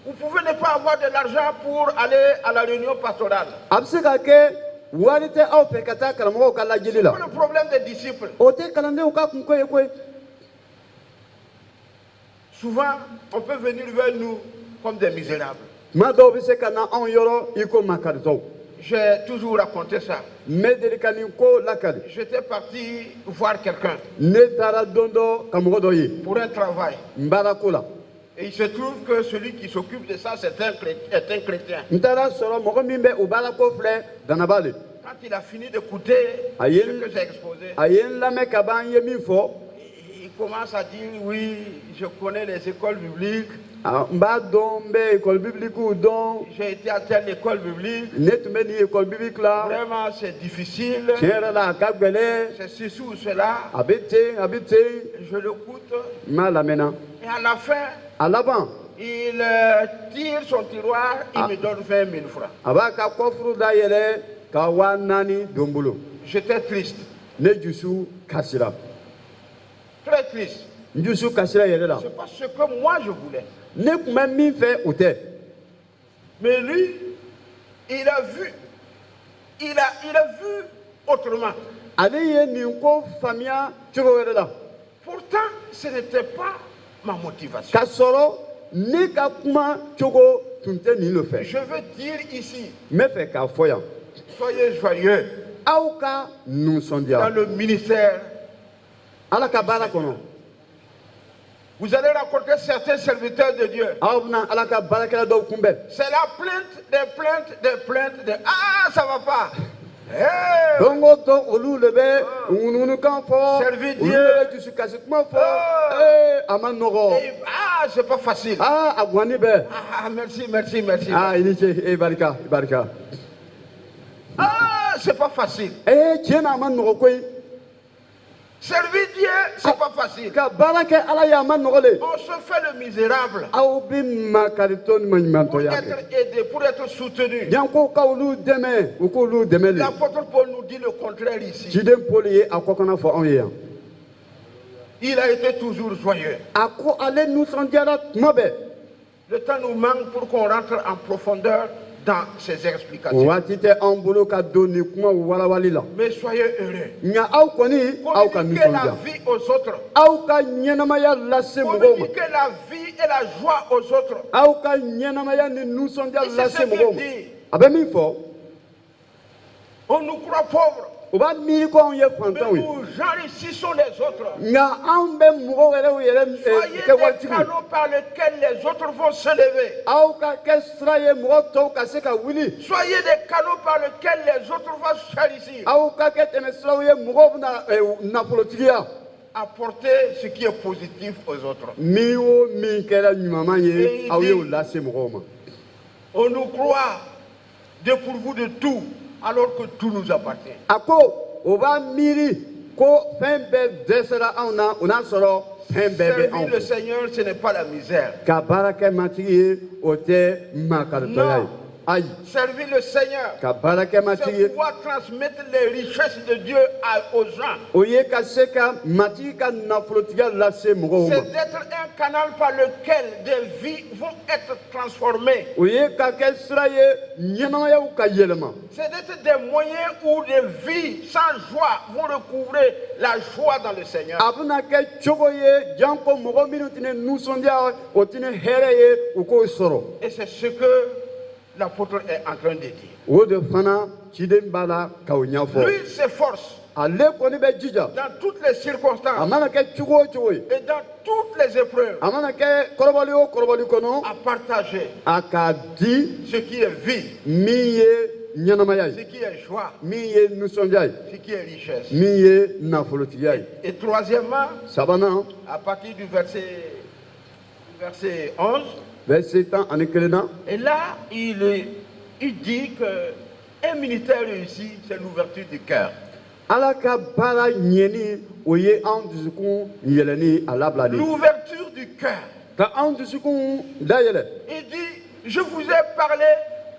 Vous pouvez ne pas avoir de l'argent pour aller à la réunion pastorale. a bɛ se ka kɛ wari tɛ aw fɛ ka taa karamɔgɔw ka lajɛli Ce n'est la pas le problème des disciples. o tɛ kalandenw ka kunko ye koyi Souvent, on peut venir vers nous comme des misérables. tuma dɔw bɛ se ka na anw yɔrɔ i ko makaritɔw J'ai toujours raconté ça. n bɛ deli ka nin ko lakali J'étais parti voir quelqu'un ne taara don dɔ ka mɔgɔ dɔ ye pour un travail. n baarako la Et il se trouve que celui qui s'occupe de ça, est un chrétien. n taara sɔrɔ mɔgɔ min bɛ o baarako filɛ danaba le Quand il a fini d'écouter Aïe. ce que j'ai exposé, a ye n lamɛn ka ban n ye min fɔ il commence à dire, oui, je connais les écoles bibliques, n b'a dɔn n bɛ ekɔli bibilikiw dɔn j'ai été à telle école biblique, ne tun bɛ nin ekɔli bibiliki la vraiment c'est difficile, tiɲɛ yɛrɛ la a ka gɛlɛn c'est ceci ou cela. a bɛ ten a bɛ ten Je l'écoute n m'a lamɛnna et à la fin, a laban il tire son tiroir, il me donne 20 000 francs. a b'a ka kɔfuru dayɛlɛ ka 4,000 don n bolo J'étais triste, ne dusu kasira très triste. n dusu kasira yɛrɛ la C'est pas ce que moi je voulais. ne tun bɛ min fɛ o tɛ Mais lui, il a vu autrement. ale ye nin ko faamuya cogo wɛrɛ la Pourtant, ce n'était pas ma motivation. k'a sɔrɔ ne ka kuma cogo tun tɛ nin le fɛ Je veux dire ici, n bɛ fɛ k'a fɔ yan soyez joyeux aw ka dans nisɔndiya le ministère. ala ka baara kɔnɔ Vous allez rencontrer certains serviteurs de Dieu. aw bɛna ala ka baarakɛla dɔw kunbɛn C'est la plainte. Ah, ça va pas. Hey! don o don olu de bɛ ŋunuŋunukan fɔ Servir olu Dieu. de bɛ dusukasi kuma fɔ a ma nɔgɔ Ah, c'est pas facile. a guwanni bɛɛ Ah, merci. i ni ce i barika i barika Ah, c'est pas facile. tiɲɛ na a ma nɔgɔ koyi Servir Dieu, c'est pas facile. ka baara kɛ ala ye a ma nɔgɔ le On se fait le misérable aw bɛ makaritɔ ni pour maɲumantɔya kɛ être aidé, pour être soutenu. janko k'olu dɛmɛ u k'olu dɛmɛ le L'apôtre Paul nous dit le contraire ici. ciden pɔli ye a kɔkana fɔ anw ye yan Il a été toujours joyeux. a ko ale nisɔndiyara tuma bɛɛ Le temps nous manque pour qu'on rentre en profondeur dans ses explications. Watite en bolo ka doni kuma wala walila. Mais soyez heureux. Nya au koni au ka Communiquez la nisonja. vie aux autres. Au ka nyenamaya lase mugoma. Communiquez la vie et la joie aux autres. Au ka nyenamaya ni nusonja Et c'est lase ce qu'il mugoma. dit. Abe mi fo. On nous croit pauvres, Oba mi ko on ye mais fantan wi. nous enrichissons les autres. Nga an be mugo wele wele Soyez ke des watigi. canaux par lesquels les autres vont s'élever. Au ka ke sraye mugo to ka se ka wili. Soyez des canaux par lesquels les autres vont chalissir. Au ka ke teme sraye mugo na politigia. Apportez ce qui est positif aux autres. Mi o mi kera nyumama Et ye il au dit- ye lase mugoma. On nous croit dépourvus de tout, alors que tout nous appartient. Ako oba miri ko fembe desera auna una soro fembe be Servir le an. Seigneur, ce n'est pas la misère. Ka baraka matigi ote makartoyai. Non. Aïe. Servir le Seigneur, Ka baraka c'est matigi pouvoir transmettre les richesses de Dieu aux gens. oye ka seka matigi ka nafolotiga lase mugo C'est ma. d'être un canal par lequel des vies vont être transformées. Oye ka ke sraye nyenamaya u ka yelema. C'est d'être des moyens où des vies sans joie vont recouvrer la joie dans le Seigneur. Abuna ke chogo ye janko mugo minu tine nusondia otine here ye uko soro. Et c'est ce que l'apôtre est en train de dire. O de fana chiden bala ka onyafo. Lui s'efforce Ale koni be jija. dans toutes les circonstances Amana ke chugo chugo. et dans toutes les épreuves Amana ke korobali o korobali kono à partager akadi ce qui est vie, miye ce nyanamaya qui est joie, miye nusonjai ce qui est richesse. miye nafolotiyai Et troisièmement, sabana à partir du verset 11, verset tan ani kelena et là, il dit qu'un ministère réussi, c'est l'ouverture du cœur. ala ka bara nyeni oye an dusukun yeleni alablani L'ouverture du cœur. ka an dusukun dayele Il dit, je vous ai parlé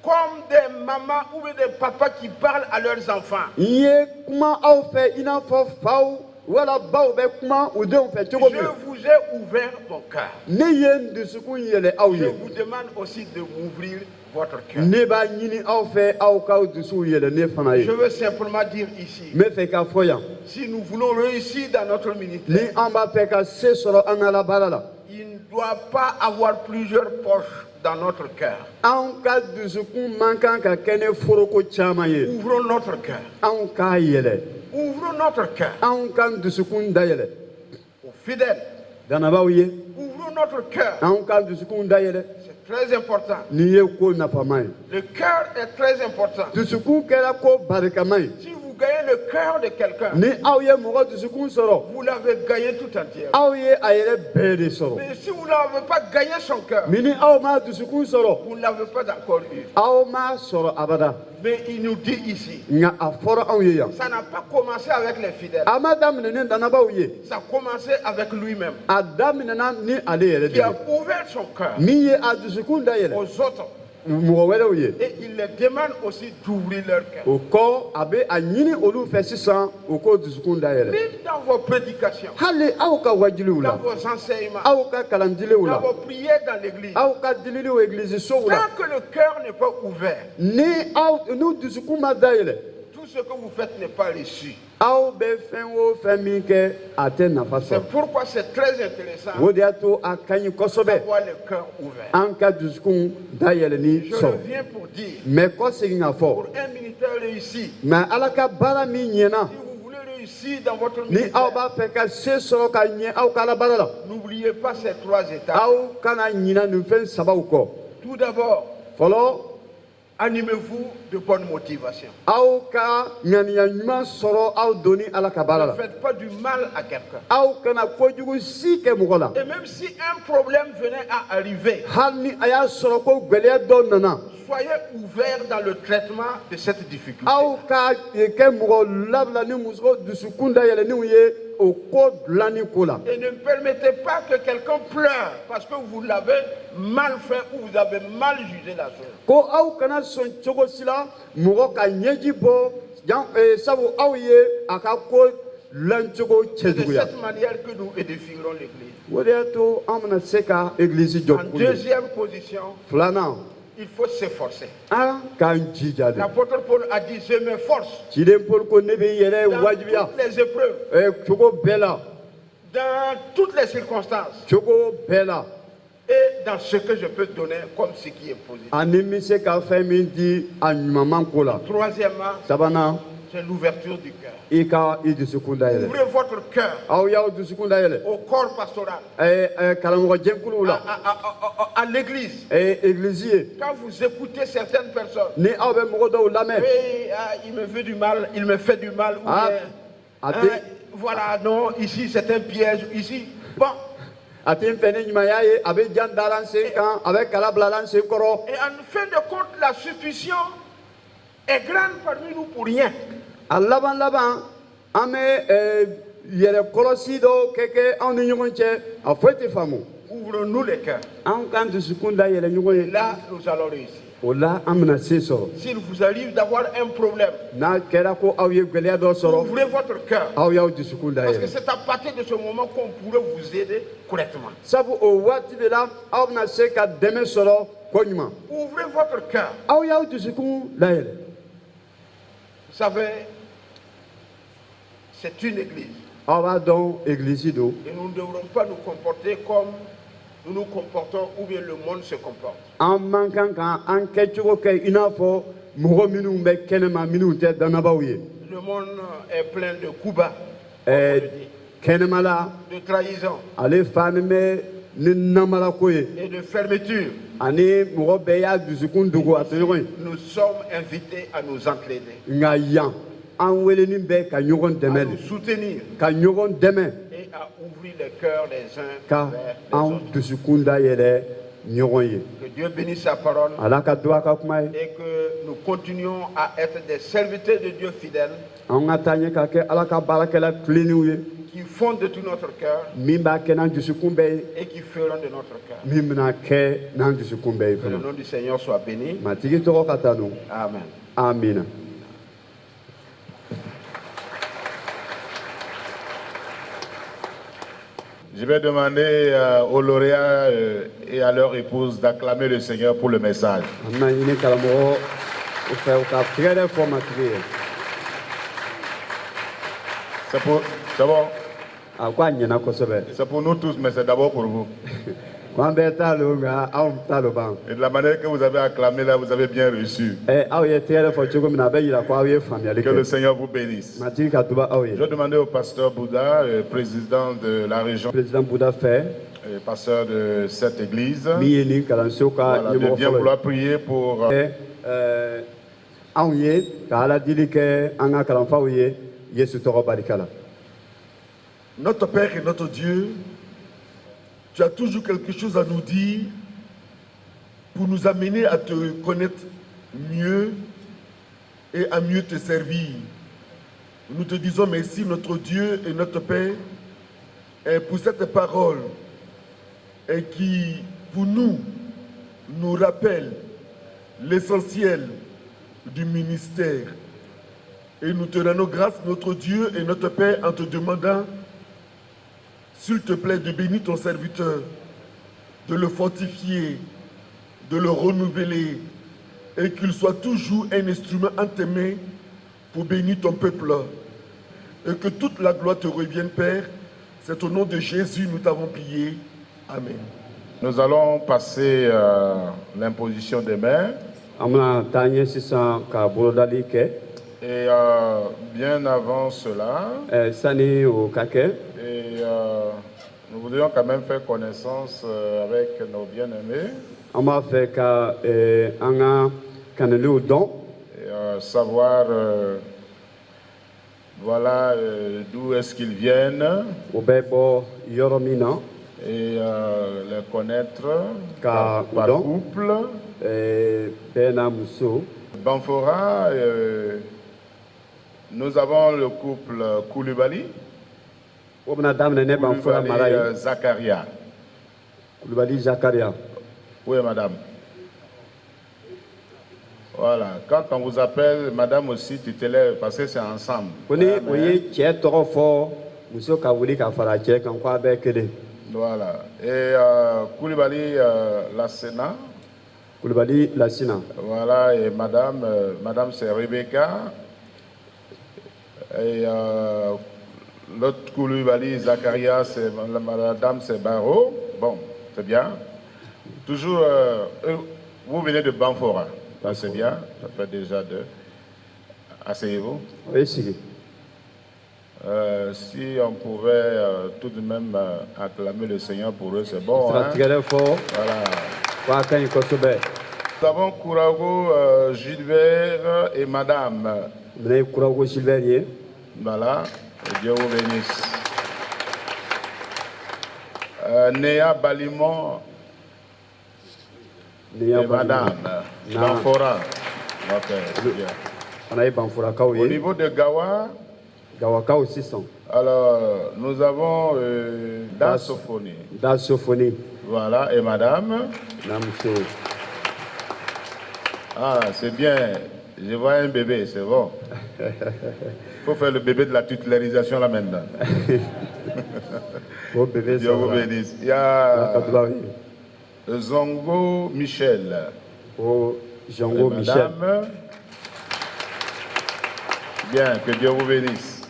comme des mamans ou des papas qui parlent à leurs enfants. iye kuma aw fɛ i n'a fɔ faw wala baw bɛ kuma u denw fɛ cogo Je min vous ai ouvert mon cœur. ne ye n dusukun yɛlɛ aw Je ye vous demande aussi de m'ouvrir votre cœur. ne b'a ɲini aw fɛ aw k'aw dusuw yɛlɛ ne fana ye Je veux simplement dire ici, n bɛ fɛ k'a fɔ yan si nous voulons réussir dans notre ni ministère, an b'a fɛ ka se sɔrɔ an ka labaara la il ne doit pas avoir plusieurs poches dans notre cœur. anw ka dusukun man kan ka kɛ ne foroko caman ye Ouvrons notre cœur. anw k'a yɛlɛ Ouvrons notre cœur anw k'an dusukun dayɛlɛ aux fidèles. danabaw ye Ouvrons notre cœur. anw k'an dusukun dayɛlɛ C'est très important. nin ye ko nafama ye Le cœur est très important. dusukun kɛra ko barikama ye Si vous gagnez le cœur de quelqu'un, ni aw ye mɔgɔ dusukun sɔrɔ vous l'avez gagné tout entier. aw ye a yɛrɛ bɛɛ de sɔrɔ Mais si vous n'avez pas gagné son cœur, mais ni aw ma dusukun sɔrɔ vous ne l'avez pas encore eu. aw ma sɔrɔ abada Mais il nous dit ici, nka a fɔra anw ye yan ça n'a pas commencé avec les fidèles. a ma daminɛ ni danabaw ye Ça a commencé avec lui-même, a daminɛna ni ale yɛrɛ de qui a ye ouvert son cœur min ye a dusukun dayɛlɛ aux autres. mɔgɔ wɛrɛw ye Et il les demande aussi d'ouvrir leur cœur. o kɔ a bɛ a ɲini olu fɛ sisan o k'o dusukun dayɛlɛ Même dans vos prédications, hali aw ka wajiliw dans la vos enseignements, aw ka kalandilenw dans la vos prières dans l'église, aw ka dililiw egilizisow la tant que le cœur n'est pas ouvert, ni n'u dusukun ma dayɛlɛ tout ce que vous faites n'est pas reçu. aw bɛ fɛn o fɛn min kɛ a tɛ nafa C'est sɔrɔ pourquoi c'est très intéressant o de y'a to a ka ɲi kosɛbɛ d'avoir le cœur ouvert. an ka dusukun dayɛlɛni Je sɔrɔ reviens pour dire, mɛ kɔ segin ka fɔ pour un ministère réussi, mɛ ala ka baara min ɲɛna si vous voulez réussir dans votre ni aw ministère, b'a fɛ ka se sɔrɔ ka ɲɛ aw ka ala baara la n'oubliez pas ces trois étapes. aw kana ɲina nin fɛn sabaw kɔ Tout d'abord, fɔlɔ animez-vous de bonne motivation. aw ka ŋaniya ɲuman sɔrɔ aw doni ala ka baara Ne la faites pas du mal à quelqu'un. aw kana kojugu si kɛ mɔgɔ la Et même si un problème venait à arriver, hali ni a y'a sɔrɔ ko gwɛlɛya dɔ nana soyez ouverts dans le traitement de cette difficulté. aw ka kɛ mɔgɔ labila ni muso dusukun dayɛlɛninw ye o ko dilanni ko la Et ne permettez pas que quelqu'un pleure parce que vous l'avez mal fait ou vous avez mal jugé la chose. ko aw kana sɔn cogo si la mɔgɔ ka ɲɛji bɔ sabu aw ye a ka ko dilancogo C'est de cɛjuguya cette manière que nous édifierons l'Église. o de y'a to an bɛna se ka egilizi jɔ En kun ye. deuxième position, filanan il faut s'efforcer. Ah, quand jijale. L'apôtre Paul a dit, je m'efforce Jiden Paul ko ne be yere dans wajibiya. toutes les épreuves, Chogo bela. dans toutes les circonstances, Chogo bela. et dans ce que je peux donner comme ce qui est positif. Ani mi se ka fɛn min di a ɲuman ko la. Troisièmement, Sabanan, c'est l'ouverture du cœur. i ka i dusukun dayɛlɛ. Ouvrez votre cœur Aw y'aw dusukun dayɛlɛ. au corps pastoral, Karamɔgɔ jɛkuluw la. à l'église. Église ye. Quand vous écoutez certaines personnes, Ni aw bɛ mɔgɔ dɔw lamɛn. oui, il me fait du mal, il me fait du mal, ou Ah, bien, a hein, tɛ voilà, non, ici c'est un piège, ici, bon. a tɛ n fɛ ni ɲumanya ye a bɛ jan dala n sen kan a bɛ kala bila la n sen kɔrɔ. Et en fin de compte, la suspicion est grande parmi nous pour rien. A laban laban an bɛ yɛrɛ kɔlɔsi dɔw kɛ anw ni ɲɔgɔn cɛ a foyi tɛ faamu. Ouvrons-nous les cœurs. An k'an dusukun dayɛlɛ ɲɔgɔn Et ye. là, nous allons réussir. O la an bɛna se sɔrɔ. S'il vous arrive d'avoir un problème, N'a kɛra ko aw ye gɛlɛya dɔ sɔrɔ ouvrez votre cœur. aw y'aw dusukun Parce que dayɛlɛ. c'est à partir de ce moment qu'on pourrait vous aider correctement. Sabu o waati de la aw bɛna se ka dɛmɛ sɔrɔ ko ɲuman. Ouvrez votre cœur. Aw y'aw dusukun dayɛlɛ. Vous savez, c'est une église. Aw b'a dɔn église do. Et nous ne devrons pas nous comporter comme nous nous comportons ou bien le monde se comporte. An man kan ka an kɛcogo kɛ i n'a fɔ mɔgɔ minnu bɛ kɛnɛma minnu tɛ dannabaw ye. Le monde est plein de coups bas, Kɛnɛmala de trahison ale fani bɛ ni namalako ye et de fermeture. ani mɔgɔ bɛɛ y'a dusukun dogo a tɔɲɔgɔn ye. Nous sommes invités à nous entraider, Nka yan an weleni bɛ ka ɲɔgɔn à dɛmɛ nous de soutenir ka ɲɔgɔn dɛmɛ et à ouvrir les cœurs les uns ka vers les an autres. dusukun dayɛlɛ ɲɔgɔn ye. Que Dieu bénisse sa parole Ala ka do a ka kuma ye. et que nous continuons à être des serviteurs de Dieu fidèles An ka taa ɲɛ ka kɛ Ala ka baarakɛla tilennenw ye qui font de tout notre cœur min b'a kɛ n'an dusukun bɛɛ ye et qui feront de notre cœur. min bɛna kɛ n'an dusukun bɛɛ ye Que le fana. nom du Seigneur soit béni. Matigi tɔgɔ ka tanu. Amen. Amina. Je vais demander aux lauréats et à leur épouse d'acclamer le Seigneur pour le message. An bɛna ɲini karamɔgɔ u fɛ u ka tɛgɛrɛ fɔ matigi ye. C'est bon? A ko a ɲɛna kosɛbɛ. C'est pour nous tous, mais c'est d'abord pour vous. K'an bɛɛ t'a lo nka anw t'a lo ban. Et de la manière que vous avez acclamé là, vous avez bien reçu. Aw ye tɛgɛrɛ fɔ cogo min na a bɛ yira ko aw ye faamuyali Que le kɛ. Seigneur vous bénisse. Matigi ka duba aw ye. Je vais demander au pasteur Bouddha, président de la région, Président Bouddha fɛ pasteur de cette église, min ye nin kalanso ka voilà, de ɲɛmɔgɔ bien fɔlɔ vouloir prier pour anw ye ka ala dili kɛ an ka kalanfaw ye Yesu tɔgɔ barika la. Notre Père et notre Dieu, tu as toujours quelque chose à nous dire pour nous amener à te connaître mieux et à mieux te servir. Nous te disons merci, notre Dieu et notre Père, et pour cette parole et qui, pour nous, nous rappelle l'essentiel du ministère. Et nous te rendons grâce, notre Dieu et notre Père, en te demandant, s'il te plaît, de bénir ton serviteur, de le fortifier, de le renouveler, et qu'il soit toujours un instrument en tes mains pour bénir ton peuple. Et que toute la gloire te revienne, Père. C'est au nom de Jésus nous t'avons prié. Amen. nous allons passer l'imposition des mains. An bɛna taa ɲɛ sisan ka bolodali kɛ. Et bien avant cela, Sani o ka kɛ. et, nous voudrions quand même faire connaissance avec nos bien-aimés An b'a fɛ ka an ka kanaliw dɔn. et savoir voilà d'où est-ce qu'ils viennent O bɛ bɔ yɔrɔ min na. et les connaître Ka par dɔn. couple. Bɛɛ n'a muso. Banfora, nous avons le couple Koulibaly, O bɛna daminɛ ne Banfora mara ye. Zakaria. Kulubali Zakaria. Oui, madame. Voilà. Quand on vous appelle, madame aussi, tu te lèves parce que c'est ensemble. Ko ni o ye cɛ tɔgɔ fɔ muso ka wuli ka fara cɛ kan ko a bɛɛ kelen. Voilà. Et Koulibaly Lassena, Koulibaly Lassina. Voilà, et madame, madame c'est Rebecca. Et l'autre Koulibaly, Zakaria, c'est madame c'est Baro. Bon, c'est bien. Toujours, vous venez de Banfora. C'est bien, ça fait déjà deux. Asseyez-vous. Oui, si. Si on pouvait tout de même acclamer le Seigneur pour eux, c'est bon. Hein? Voilà. Nous avons Kourago Gilbert et madame. Voilà, et Dieu vous bénisse. Néa Balimon et madame. Banfora. Ok, c'est bien. Au niveau de Gawa, alors nous avons Dasophonie. Voilà, et madame. Ah, c'est bien. Je vois un bébé, c'est bon. Il faut faire le bébé de la titularisation là maintenant. Dieu vous bénisse. Il y a Zongo Michel. Zongo Michel. Bien, que Dieu vous bénisse.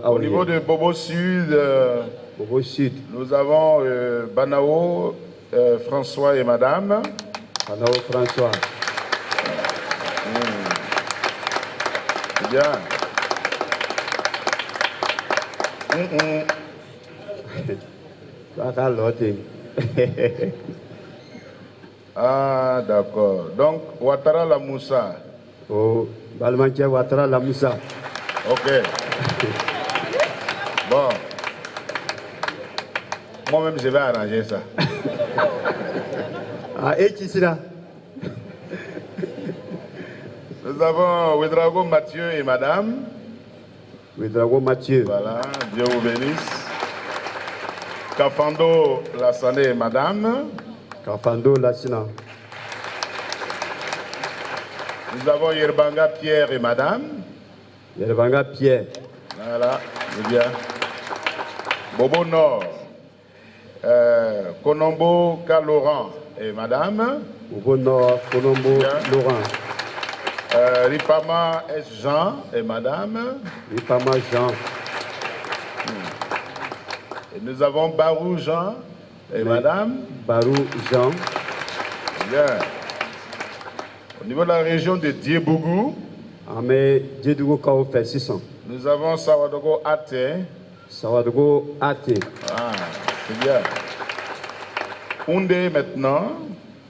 Au niveau de Bobo Sud, nous avons Banao François et madame. Banao François. Bien. Ah, d'accord. Donc, Ouattara la Moussa. Oh, Balmantia Ouattara la Moussa. Ok. Bon. Moi-même, je vais arranger ça. Ah, et qui c'est là? Nous avons Ouedrago Mathieu et madame. Ouedrago Mathieu. Voilà, Dieu vous bénisse. Kafando Lassane et madame. Kafando Lassina. Nous avons Yerbanga Pierre et madame. Yerbanga Pierre. Voilà, c'est bien. Bobo Nord. Konombo Laurent et madame. Bobo Nord, Konombo Laurent. Ripama S. Jean et madame. Ripama Jean. Et nous avons Barou Jean et madame. Barou Jean. Bien. Au niveau de la région de Diebougou, nous avons Sawadogo Ate. Sawadogo Ate. Ah, c'est bien. Oundé maintenant.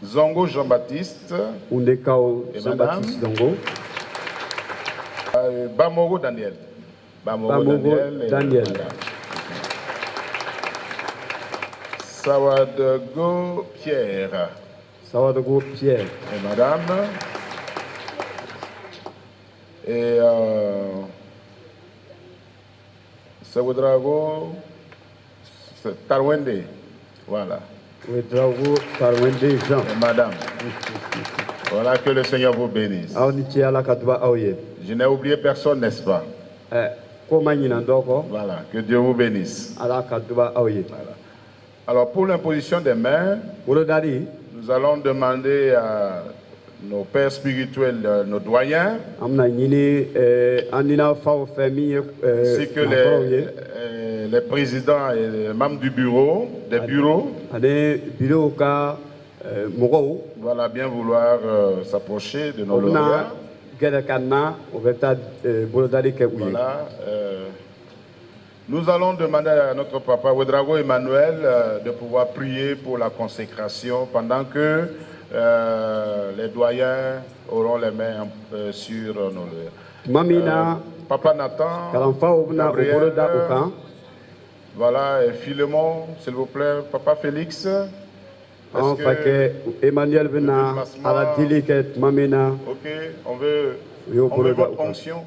Zongo Jean-Baptiste. Oundé Kao et Jean-Baptiste madame. Zongo. Bamoro Daniel. Bamoro Daniel. Sawadogo Pierre. Sawadogo Pierre. Et madame. Et Sawadrago Tarwende. Voilà. Ouedrago Tarwende Jean. Et madame. Voilà, que le Seigneur vous bénisse. Je n'ai oublié personne, n'est-ce pas? Voilà, que Dieu vous bénisse. Voilà. Alors, pour l'imposition des mains, nous allons demander à nos pères spirituels, nos doyens, ainsi que les présidents et les membres du bureau, des bureaux, voilà, bien vouloir s'approcher de nos lauréats. Voilà. Nous allons demander à notre papa Ouedrago Emmanuel de pouvoir prier pour la consécration pendant que les doyens auront les mains sur nos lauréats. Papa Nathan, Gabriel, voilà, et Philemon, s'il vous plaît, Papa Félix. Emmanuel Vena à la délicate Mamena. Ok, on veut votre onction.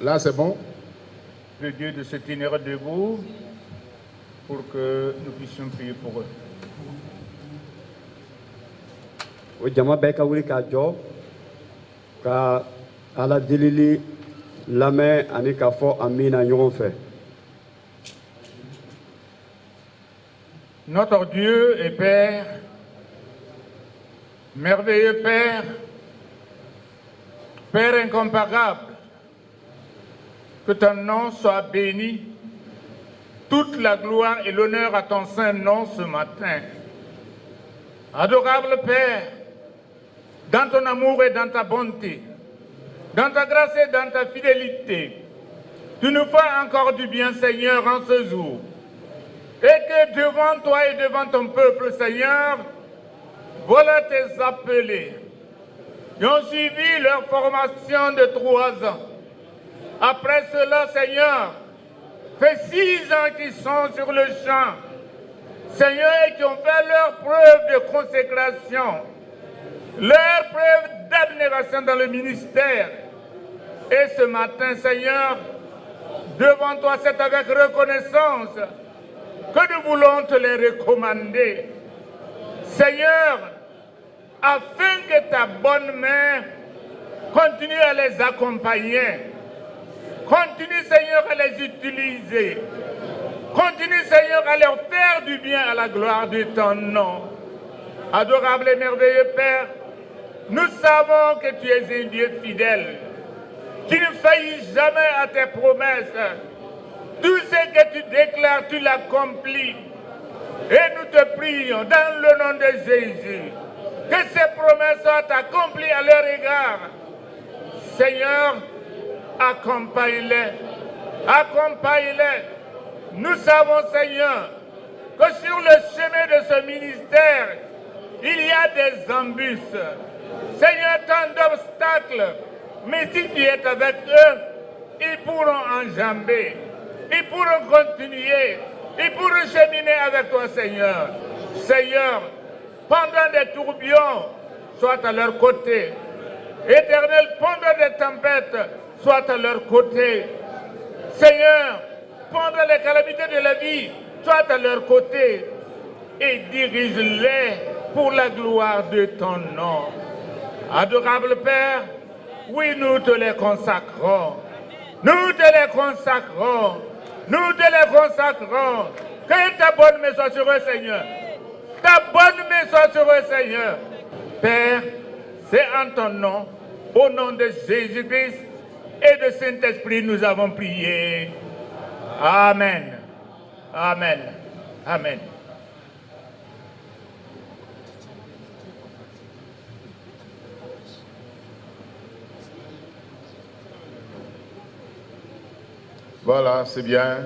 Là, c'est bon? Le Dieu de se tenir debout pour que nous puissions prier pour eux. O jama bɛɛ ka wuli k'a jɔ ka ala delili lamɛn ani k'a fɔ amina ɲɔgɔn fɛ. Notre Dieu et Père, merveilleux Père, Père incomparable, que ton nom soit béni, toute la gloire et l'honneur à ton saint nom ce matin. Adorable Père, dans ton amour et dans ta bonté, dans ta grâce et dans ta fidélité, tu nous fais encore du bien, Seigneur, en ce jour. Et que devant toi et devant ton peuple, Seigneur, voilà tes appelés. Ils ont suivi leur formation de 3 ans. Après cela, Seigneur, fait 6 ans qu'ils sont sur le champ. Seigneur, et qui ont fait leur preuve de consécration, leur preuve d'abnégation dans le ministère. Et ce matin, Seigneur, devant toi, c'est avec reconnaissance que nous voulons te les recommander. Seigneur, afin que ta bonne main continue à les accompagner. Continue, Seigneur, à les utiliser. Continue, Seigneur, à leur faire du bien à la gloire de ton nom. Adorable et merveilleux Père, nous savons que tu es un Dieu fidèle, qui ne faillit jamais à tes promesses. Tout ce que tu déclares, tu l'accomplis. Et nous te prions, dans le nom de Jésus, que ces promesses soient accomplies à leur égard. Seigneur, accompagne-les. Accompagne-les. Nous savons, Seigneur, que sur le chemin de ce ministère, il y a des embûches. Seigneur, tant d'obstacles. Mais si tu es avec eux, ils pourront enjamber. Ils pourront continuer. Ils pourront cheminer avec toi, Seigneur. Seigneur, pendant des tourbillons, sois à leur côté. Éternel, pendant des tempêtes, sois à leur côté. Seigneur, pendant les calamités de la vie, sois à leur côté. Et dirige-les pour la gloire de ton nom. Adorable Père, oui, nous te les consacrons. Nous te les consacrons. Nous te les consacrons. Que ta bonne main soit sur eux, Seigneur. Ta bonne main soit sur eux, Seigneur. Père, c'est en ton nom, au nom de Jésus-Christ et de Saint-Esprit, nous avons prié. Amen. Amen. Amen. Voilà, c'est bien.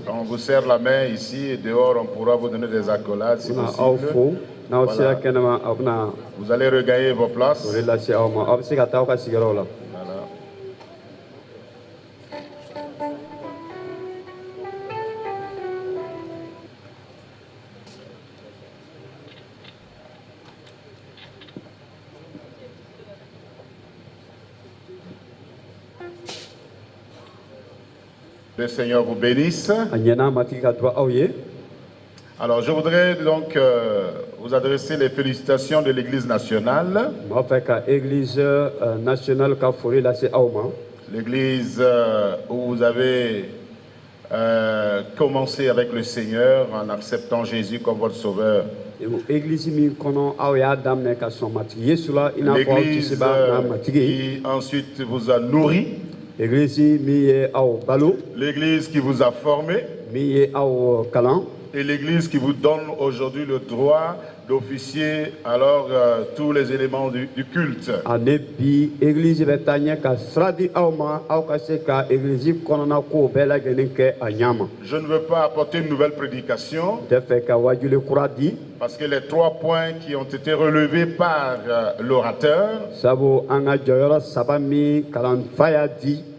On vous serre la main ici et dehors, on pourra vous donner des accolades si possible. Voilà. Vous allez regagner vos places. Voilà. Le Seigneur vous bénisse. Alors, je voudrais donc vous adresser les félicitations de l'Église nationale. L'Église où vous avez commencé avec le Seigneur en acceptant Jésus comme votre Sauveur. L'Église qui ensuite vous a nourri. L'église qui vous a formé et l'église qui vous donne aujourd'hui le droit d'officier alors tous les éléments du culte. Je ne veux pas apporter une nouvelle prédication parce que les 3 points qui ont été relevés par l'orateur,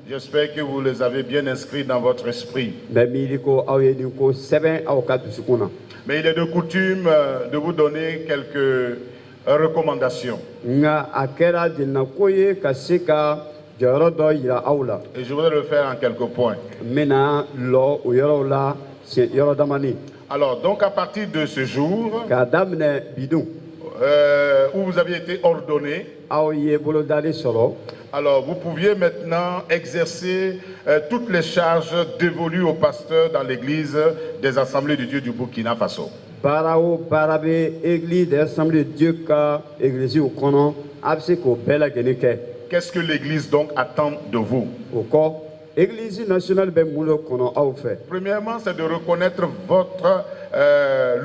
j'espère que vous les avez bien inscrits dans votre esprit. Mais il est de coutume de vous donner quelques recommandations. jɔyɔrɔ dɔ yira aw la. Et je voudrais le faire en quelques points. N bɛna lɔ o yɔrɔw la yɔrɔ damani. Alors, donc à partir de ce jour, K'a daminɛ bidon. où vous aviez été ordonné, Aw ye bolodali sɔrɔ. alors vous pouviez maintenant exercer toutes les charges dévolues aux pasteurs dans l'église des Assemblées de Dieu du Burkina Faso. Baara o baara bɛ église des Assemblées de Dieu ka églisiw kɔnɔ a bɛ se k'o bɛɛ lajɛlen kɛ. Qu'est-ce que l'église donc attend de vous? O kɔ église nationale bɛ mun de kɔnɔ aw fɛ. Premièrement, c'est de reconnaître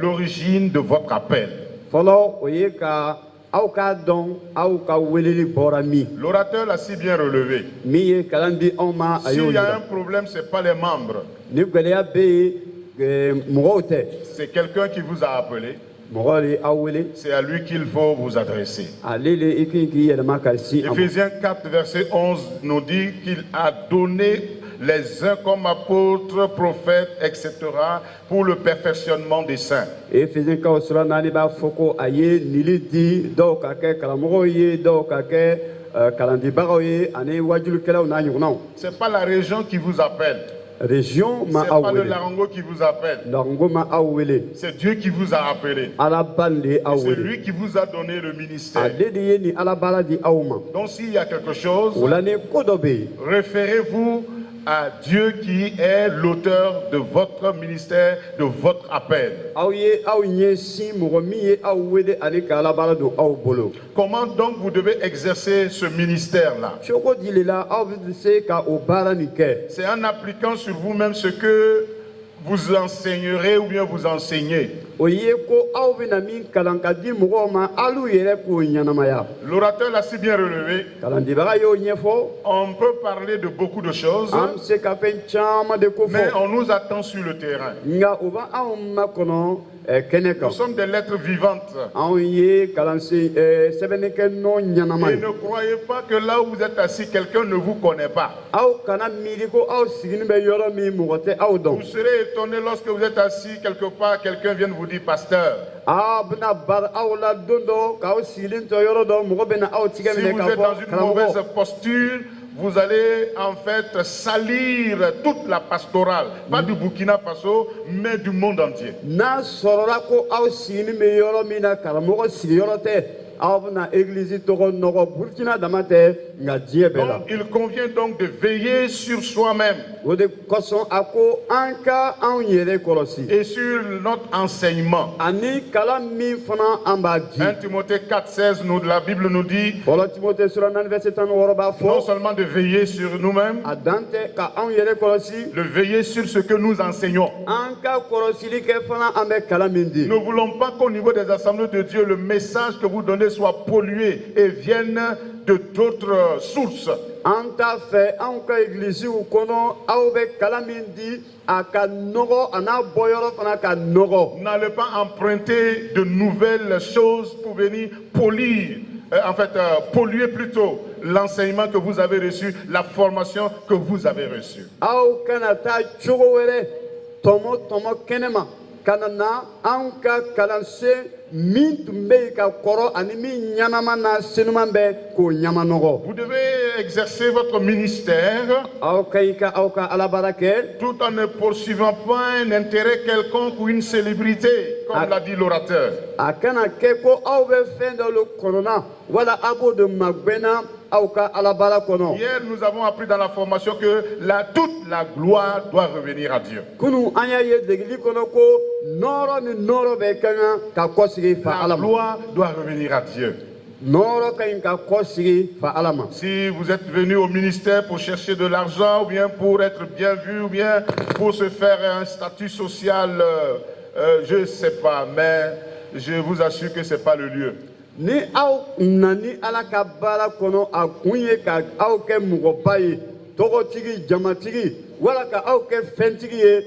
l'origine de votre appel. Fɔlɔ o ye ka aw k'a dɔn aw ka weleli bɔra min. L'orateur l'a si bien relevé. Min ye kalan di anw ma a y'o S'il y a yira. un problème, ce n'est pas les membres. Ni gɛlɛya bɛ yen mɔgɔw tɛ. C'est quelqu'un qui vous a appelé. Mɔgɔ de aw wele. C'est à lui qu'il faut vous adresser. Ale de i kan k'i yɛlɛma ka sin a ma. Éphésiens 4, verset 11 nous dit qu'il a donné les uns comme apôtres, prophètes, etc., pour le perfectionnement des saints. Efesiyɛnkaw sura 4 b'a fɔ ko a ye nili di dɔw ka kɛ karamɔgɔw ye dɔw ka kɛ kalandibagaw ye ani wajulikɛlaw n'a ɲɔgɔnnaw. Ce n'est pas la région qui vous appelle. Région Ce ma n'est aw pas le wele. Larango qui vous appelle. Larango ma aw wele. C'est Dieu qui vous a appelé. Ala ba de aw C'est wele. lui qui vous a donné le ministère. Ale de ye ni ala baara di aw ma. Donc s'il y a quelque chose, O la ni ko dɔ bɛ yen. référez-vous à Dieu qui est l'auteur de votre ministère, de votre appel. Aw ye aw ɲɛsin mɔgɔ min ye aw wele ani ka ala baara don aw bolo. Comment donc vous devez exercer ce ministère-là? Cogo di le la aw bɛ se ka o baara nin kɛ. C'est en appliquant sur vous-même ce que vous enseignerez ou bien vous enseignez. O ye ko aw bɛna min kalan ka di mɔgɔw ma alu yɛrɛ k'o ɲɛnamaya. L'orateur l'a si bien relevé. Kalandibaga y'o ɲɛfɔ. On peut parler de beaucoup de choses, An bɛ se ka fɛn caman de ko mais fɔ. on nous attend sur le terrain. Nka o bɛ anw makɔnɔ kɛnɛ kan. Nous sommes des lettres vivantes. Anw ye kalansen sɛbɛnnikɛ nɔ ɲɛnama Et ye. ne croyez pas que là où vous êtes assis, quelqu'un ne vous connaît pas. Aw kana miiri ko aw sigini bɛ yɔrɔ min mɔgɔ tɛ aw Vous dɔn. serez étonné lorsque vous êtes assis quelque part, quelqu'un vient vous dire pasteur. Aw bɛna bari aw la don dɔ k'aw sigilen to yɔrɔ dɔ mɔgɔ bɛna aw tigɛ Si minɛ vous k'a êtes dans fɔ une mauvaise karamɔgɔ. posture, vous allez en fait salir toute la pastorale, pas du Burkina Faso, mais du monde entier. N'a sɔrɔla ko aw sigini bɛ yɔrɔ min na karamɔgɔ sigiyɔrɔ tɛ aw bɛna egilizi tɔgɔ nɔgɔ burukina dama tɛ nka diɲɛ bɛɛ la. Donc, il convient donc de veiller sur soi-même O de kosɔn a ko an ka anw yɛrɛ kɔlɔsi. et sur notre enseignement. Ani kalan min fana an b'a di. 1 Timothée 4,16, la Bible nous dit Fɔlɔ Timote sura 4 verset 16 b'a non fɔ seulement de veiller sur nous-mêmes, a dan tɛ ka anw yɛrɛ kɔlɔsi. de veiller sur ce que nous enseignons. An ka kɔlɔsili kɛ fana an bɛ kalan min di. Nous ne voulons pas qu'au niveau des assemblées de Dieu, le message que vous donnez soit pollué et vienne de d'autres sources. An t'a fɛ anw ka egilisiw kɔnɔ aw bɛ kalan min di a ka nɔgɔ a n'a bɔyɔrɔ fana ka nɔgɔ. Vous n'allez pas emprunter de nouvelles choses pour venir polluer plutôt l'enseignement que vous avez reçu, la formation que vous avez reçue. Aw kana taa cogo wɛrɛ tɔmɔ kɛnɛma ka na anw ka kalansen min tun bɛ yen ka kɔrɔ ani min ɲanama n'a senuman bɛ k'o ɲama nɔgɔ. Vous devez exercer votre ministère Aw ka ɲi ka aw ka alabaara kɛ. tout en ne poursuivant pas un intérêt quelconque ou une célébrité, comme l'a dit l'orateur. A kana kɛ ko aw bɛ fɛn dɔ le kɔnɔna wala a b'o de magwɛnna aw ka alabaara kɔnɔ. Hier, nous avons appris dans la formation que toute la gloire doit revenir à Dieu. Kunu an y'a ye degeli kɔnɔ ko nɔɔrɔ ni nɔɔrɔ bɛ ka kan ka kɔsigi fa La ala ma. gloire doit revenir à Dieu. Nɔɔrɔ ka ɲi ka kɔsigi fa ala ma. Si vous êtes venu au ministère pour chercher de l'argent, ou bien pour être bien vu, ou bien pour se faire un statut social, je ne sais pas, mais je vous assure que ce n'est pas le lieu. Ni aw nani ala ka baara kɔnɔ a kun ye ka aw kɛ mɔgɔba ye tɔgɔtigi jamatigi wala ka aw kɛ fɛntigi ye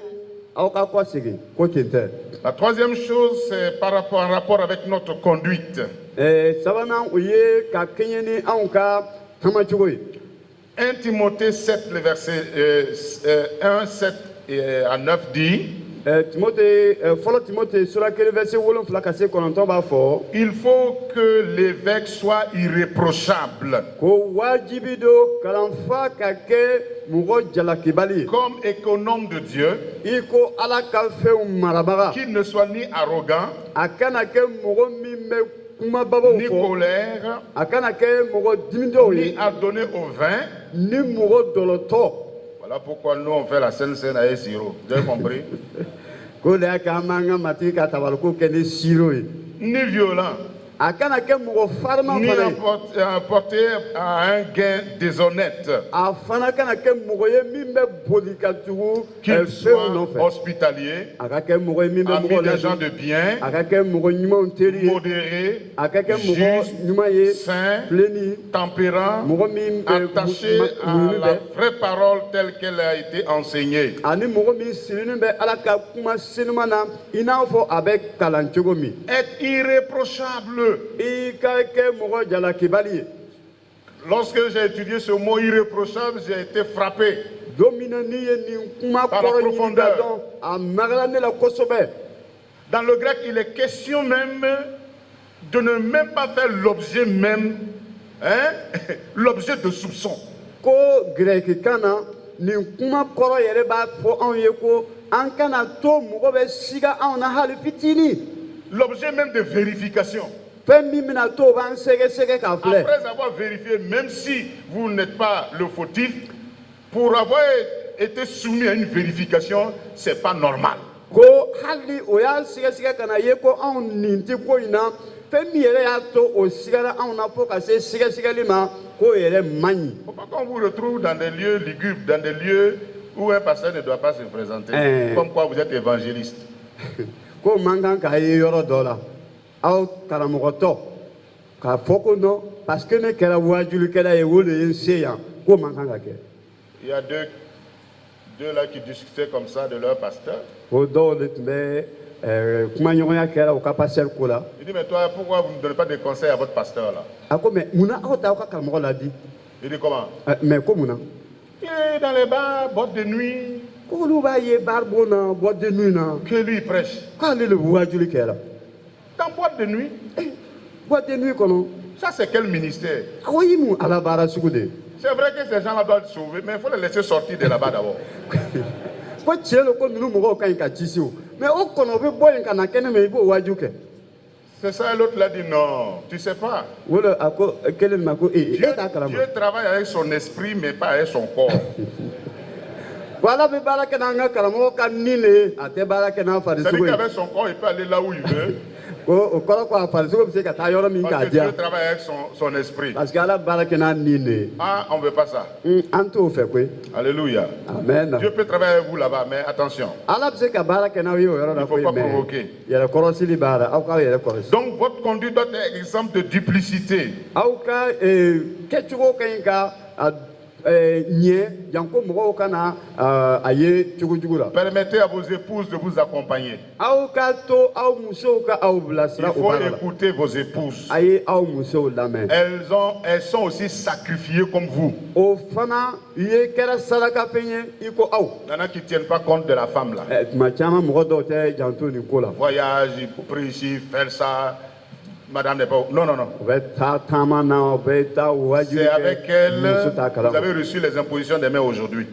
aw ka kɔsigi ko ten tɛ. La troisième chose, c'est en rapport avec notre conduite. Sabanan o ye ka kɛɲɛ ni anw ka tamacogo ye. 1 Timothée 7, le verset 1, 7 à 9 dit Timothée fɔlɔ Timothée sura 1 verset 7 ka se 9 b'a fɔ. Il faut que l'évêque soit irréprochable. Ko wajibi do kalanfa ka kɛ mɔgɔ jalakibali. Comme économe de Dieu. I ko Ala ka fɛnw marabaga. Qu'il ne soit ni arrogant. A kana kɛ mɔgɔ min bɛ kumababaw ni fɔ. colère. A kana kɛ mɔgɔ dimidenw ye. Ni adonné au vin. Ni mɔgɔ dɔlɔtɔ. Voilà pourquoi nous on fait la Sainte Seine à Siro. Vous avez compris? Ko le y'a kɛ an b'an ka matigi ka tabaliko kɛ ni siro ye. Ni violent. A kana kɛ mɔgɔ farima ni fana ye. apporté à un gain déshonnête. A fana kana kɛ mɔgɔ ye min bɛ boli ka tugu qu'il soit fɛnw nɔfɛ. hospitalier. A ka kɛ mɔgɔ ye min bɛ ami mɔgɔ des gens ladi. de bien. A ka kɛ mɔgɔ ɲumanw teri ye. modéré. A ka kɛ mɔgɔ ɲuman ye. saint. Filɛni. tempérant. Mɔgɔ min attaché à muɲuni la bɛ. vraie parole telle qu'elle a été enseignée. Ani mɔgɔ min sirilen bɛ Ala ka kuma senuman na i n'a fɔ a bɛ kalan cogo min. Être irréprochable. I ka kɛ mɔgɔ jalakibali ye. Lorsque j'ai étudié ce mot irréprochable, j'ai été frappé. Don min na n'i ye nin kuma kɔrɔ ɲini ka dɔn a magala ne la kosɛbɛ. Dans le grec, il est question même de ne même pas faire l'objet même, hein, l'objet de soupçon. Ko grɛkikan na nin kuma kɔrɔ yɛrɛ b'a fɔ anw ye ko an kana to mɔgɔ bɛ siga anw na hali fitini. L'objet même de vérification. Fɛn min bɛna to o b'an sɛgɛsɛgɛ k'a filɛ. Après avoir vérifié, même si vous n'êtes pas le fautif, pour avoir été soumis à une vérification, c'est pas normal. Ko hali o y'a sɛgɛsɛgɛ ka na ye ko anw nin tɛ ko in na fɛn min yɛrɛ y'a to o sigara anw na fo ka se sɛgɛsɛgɛli ma k'o yɛrɛ man ɲi. Faut pas qu'on vous retrouve dans des lieux lugubres, dans des lieux où un pasteur ne doit pas se présenter, comme quoi vous êtes évangéliste. Ko man kan k'a ye yɔrɔ dɔ la aw karamɔgɔtɔ k'a fɔ ko non parce que ne kɛra wajulikɛla ye o de ye n se yan k'o man kan ka kɛ. Il y a deux là qui discutaient comme ça de leur pasteur. O dɔw de tun bɛ kumaɲɔgɔnya kɛra o ka pasteur ko la. Il dit mais toi pourquoi vous ne donnez pas de conseils à votre pasteur là? A ko mais munna aw t'aw ka karamɔgɔ ladi. Il dit comment? Mais ko munna. Il est dans les bars, boîte de nuit. Ko olu b'a ye bar bon na boîte de nuit na. Que lui il prêche. K'ale de bɛ wajuli kɛra. Dans boîte de nuit. Boîte de nuit kɔnɔ. Ça c'est quel ministère? Awɔ i mun ala baara sugu de. C'est vrai que ces gens-là doivent être sauvés, mais il faut les laisser sortir de là-bas d'abord. Ko tiɲɛ don ko ninnu mɔgɔw ka ɲi ka ci se o mais o kɔnɔ o bɛ bɔ yen ka na kɛnɛ ma i b'o waju kɛ. C'est ça, l'autre l'a dit non, tu sais pas. O de a ko kelen ma ko e t'a kalama. Dieu travaille avec son esprit, mais pas avec son corps. Ko ala bɛ baara kɛ n'an ka karamɔgɔ ka ni le ye a tɛ baara kɛ n'an C'est-à-dire farisogo ye. qu'avec son corps, il peut aller là où il veut. Ko o kɔrɔ ko a farisogo bɛ se ka taa yɔrɔ min Parce k'a que Dieu diya. travaille avec son esprit. Parce que ala bɛ baara kɛ n'a ni le ye. Ah, on ne veut pas ça. An t'o fɛ koyi. Alléluia. Amen. Dieu peut travailler avec vous là-bas, mais attention. Ala bɛ se ka baara kɛ n'aw ye o yɔrɔ la Il faut koyi pas mais provoquer. yɛrɛ kɔrɔsili b'a la aw k'aw yɛrɛ kɔrɔsi. Donc votre conduite doit être exemple de duplicité. Aw ka kɛcogo ka ɲi ka ɲɛ janko mɔgɔw ka na a ye cogo jugu la. Permettez à vos épouses de vous accompagner. Aw ka to aw musow ka aw Il bilasira o faut baara la. écouter vos épouses. A ye aw musow lamɛn. Elles sont aussi sacrifiées comme vous. O fana ye kɛra sarakafɛn ye i ko aw. Il y en a qui ne tiennent pas compte de la femme là. Tuma caman mɔgɔ dɔw tɛ janto nin ko la. Voyage, il prie ici, faire ça. Madame n'est pas... Non, non, non. U bɛ taa taama na u bɛ taa wajibi C'est avec elle muso t'a vous kalama. avez reçu les impositions des mains aujourd'hui.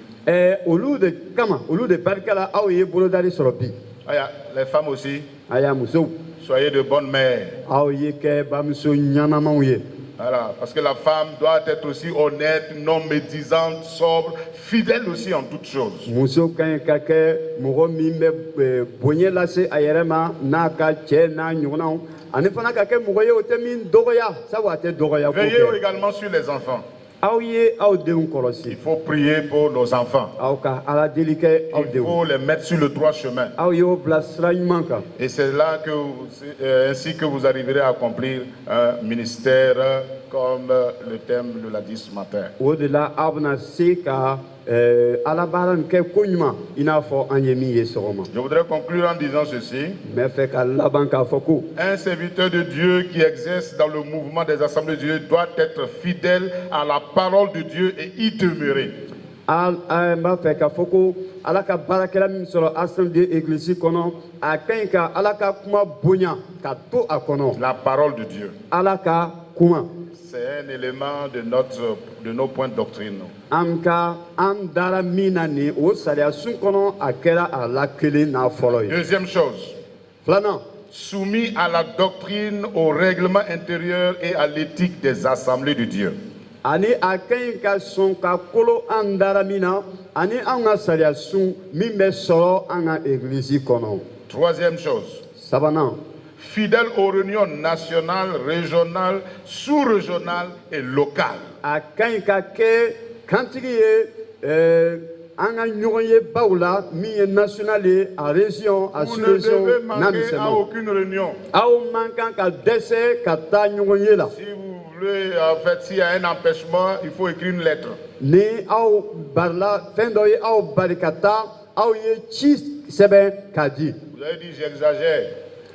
Olu de kama olu de barika la aw ye bolodali sɔrɔ bi. Aya, les femmes aussi, A y'a musow soyez de bonnes mères. aw ye kɛ bamuso ɲɛnamaw ye. Voilà, parce que la femme doit être aussi honnête, non médisante, sobre, fidèle aussi en toutes choses. Muso ka ɲi ka kɛ mɔgɔ min bɛ bonya lase a yɛrɛ ma n'a ka cɛ n'a ɲɔgɔnnaw ani fana ka kɛ mɔgɔ ye o tɛ min dɔgɔya sabu a tɛ dɔgɔya ko Veillez kɛ. également sur les enfants. Aw ye aw denw Il kɔlɔsi. faut prier pour nos enfants. Aw ka ala deli kɛ aw Il denw. faut les mettre sur le droit chemin. Aw y'o bila sira ɲuman kan. Et c'est là que, ainsi que vous arriverez à accomplir un ministère comme le thème de l'a dit ce matin. O de la aw bɛna se ka ala baara nin kɛ ko ɲuman i n'a fɔ an ye min ye sɔgɔma. Je voudrais conclure en disant ceci. N bɛ fɛ ka laban k'a fɔ ko Un serviteur de Dieu qui exerce dans le mouvement des assemblées de Dieu doit être fidèle à la parole de Dieu et y demeurer. m'a fait k'a fɔ ko ala ka baarakɛla min sɔrɔ assemblée église kɔnɔ a ka ɲi ka ala ka kuma bonya ka to a kɔnɔ. La parole de Dieu. Ala ka kuma. C'est un élément de nos points de doctrine. An ka an dara min na nin o sariya sun kɔnɔ a kɛra a la kelen n'a fɔlɔ ye. Deuxième chose. Filanan. Soumis à la doctrine, au règlement intérieur et à l'éthique des assemblées de Dieu. Ani a ka ɲi ka sɔn ka kolo an dara min na ani an ka sariya sun min bɛ sɔrɔ an ka église kɔnɔ. Troisième chose. Sabanan. Fidèle aux réunions nationales, régionales, sous-régionales et locales. A ka ɲi ka kɛ kantigi ye an ka ɲɔgɔn ye baw la min ye national ye a région a Vous ne sous-région devez n'a manquer à misɛnman. aucune réunion. Aw man kan ka dɛsɛ ka taa ɲɔgɔn ye la. Si vous voulez, en fait, s'il y a un empêchement, il faut écrire une lettre. Ni aw barila fɛn dɔ ye aw bari ka taa aw ye ci sɛbɛn k'a di. Vous avez dit j'exagère.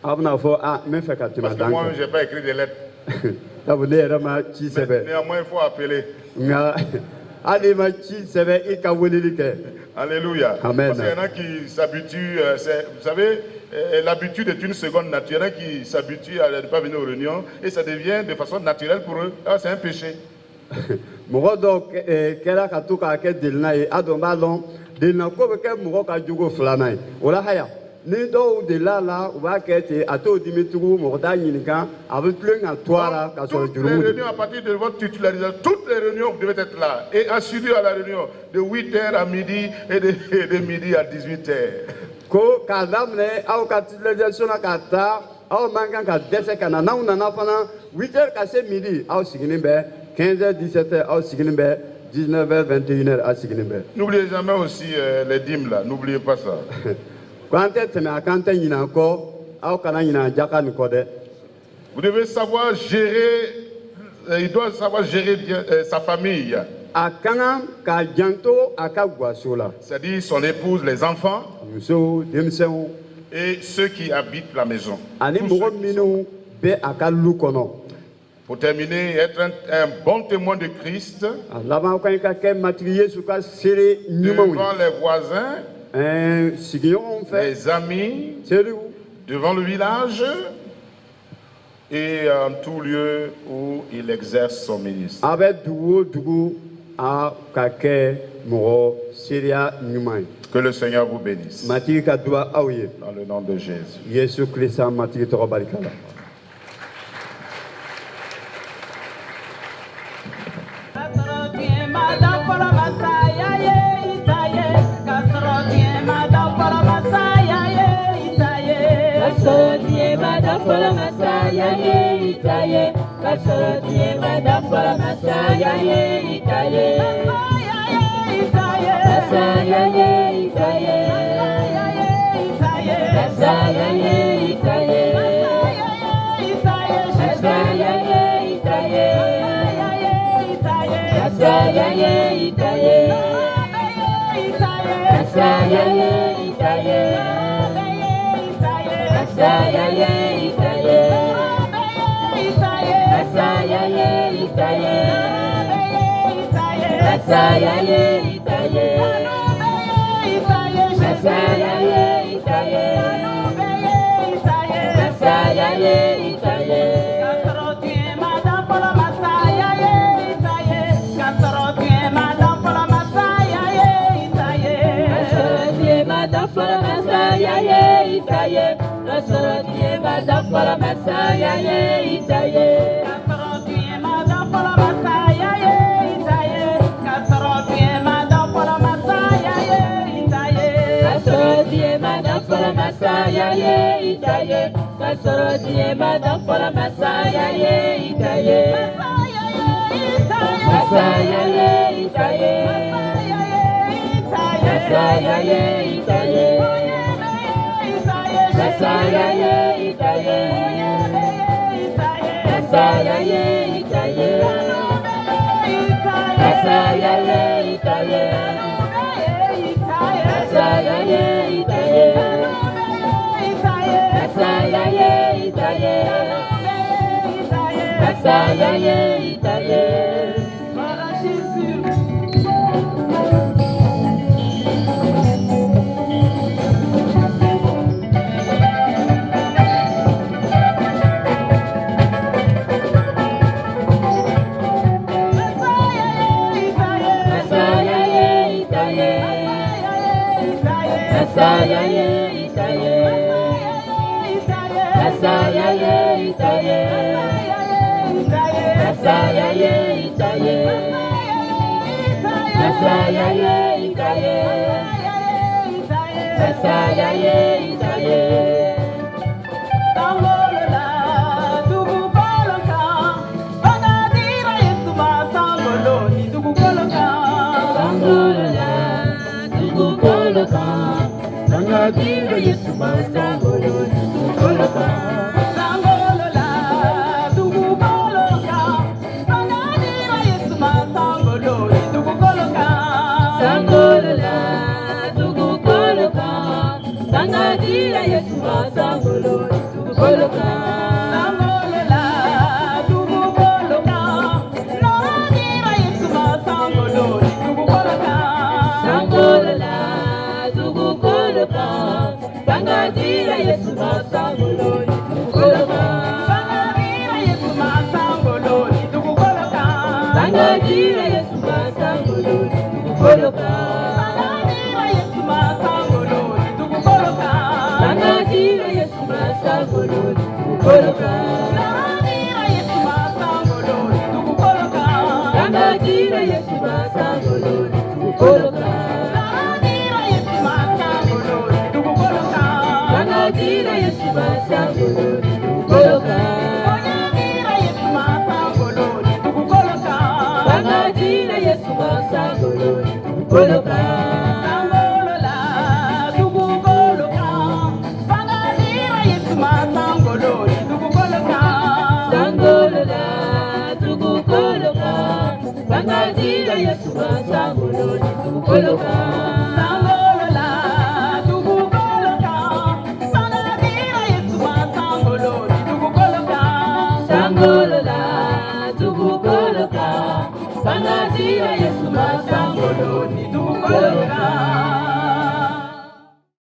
Aw bɛna fɔ n bɛ fɛ ka tɛmɛ Parce que dan moi, kan. je n'ai pas écrit des lettres. Sabu ne yɛrɛ ma ci Mais sɛbɛn néanmoins, il faut appeler. nka hali ma ci sɛbɛn i ka weleli kɛ. Alléluia. Amen. Parce qu'il y en a qui s'habituent, vous savez, l'habitude est une seconde nature. Il y en a qui s'habituent à ne pas venir aux réunions et ça devient de façon naturelle pour eux. Ah, c'est un péché. Mɔgɔ dɔw kɛra ka to k'a kɛ delina ye a dɔn b'a dɔn delina ko bɛ kɛ mɔgɔ ka jogo filanan ye o la haya ni dɔw delila la u b'a kɛ ten a t'o dimi tugun mɔgɔ t'a ɲininka a bɛ tulonkɛ ka to a la ka sɔrɔ Toutes les jurumu don. réunions à partir de votre titularisation, toutes les réunions, vous devez être là et assidu à la réunion de 8h à midi et de midi à 18h. Ko k'a daminɛ aw ka titularisation na ka taa aw man kan ka dɛsɛ ka na n'aw nana fana 8h ka se midi aw sigilen bɛ 15h 17h aw sigilen bɛ 19h 21h aw sigilen bɛ. N'oubliez jamais aussi les dîmes là, n'oubliez pas ça. Ko an tɛ tɛmɛ a kan tɛ ɲinɛ kɔ aw kana ɲinɛ jaka nin kɔ dɛ. Vous devez savoir gérer, il doit savoir gérer bien, sa famille. A ka kan ka janto a ka guwaso la. C'est-à-dire son épouse, les enfants Muso denmisɛnw et ceux qui habitent la maison. ani Tous ceux mɔgɔ qui sont- minnu bɛ a ka lu kɔnɔ. Pour terminer, être un bon témoin de Christ A laban ka ɲi ka kɛ matigi Yesu ka seere ɲumanw devant les voisins, ye. Sigiɲɔgɔnw fɛ les amis, seriw devant le village et en tout lieu où il exerce son ministère. a bɛ dugu o dugu a ka kɛ mɔgɔ seereya ɲuman ye. Que le Seigneur vous bénisse. Matigi ka duba aw ye. Dans le nom de Jésus. Yesu Kirisa matigi tɔgɔ barika la. Yes,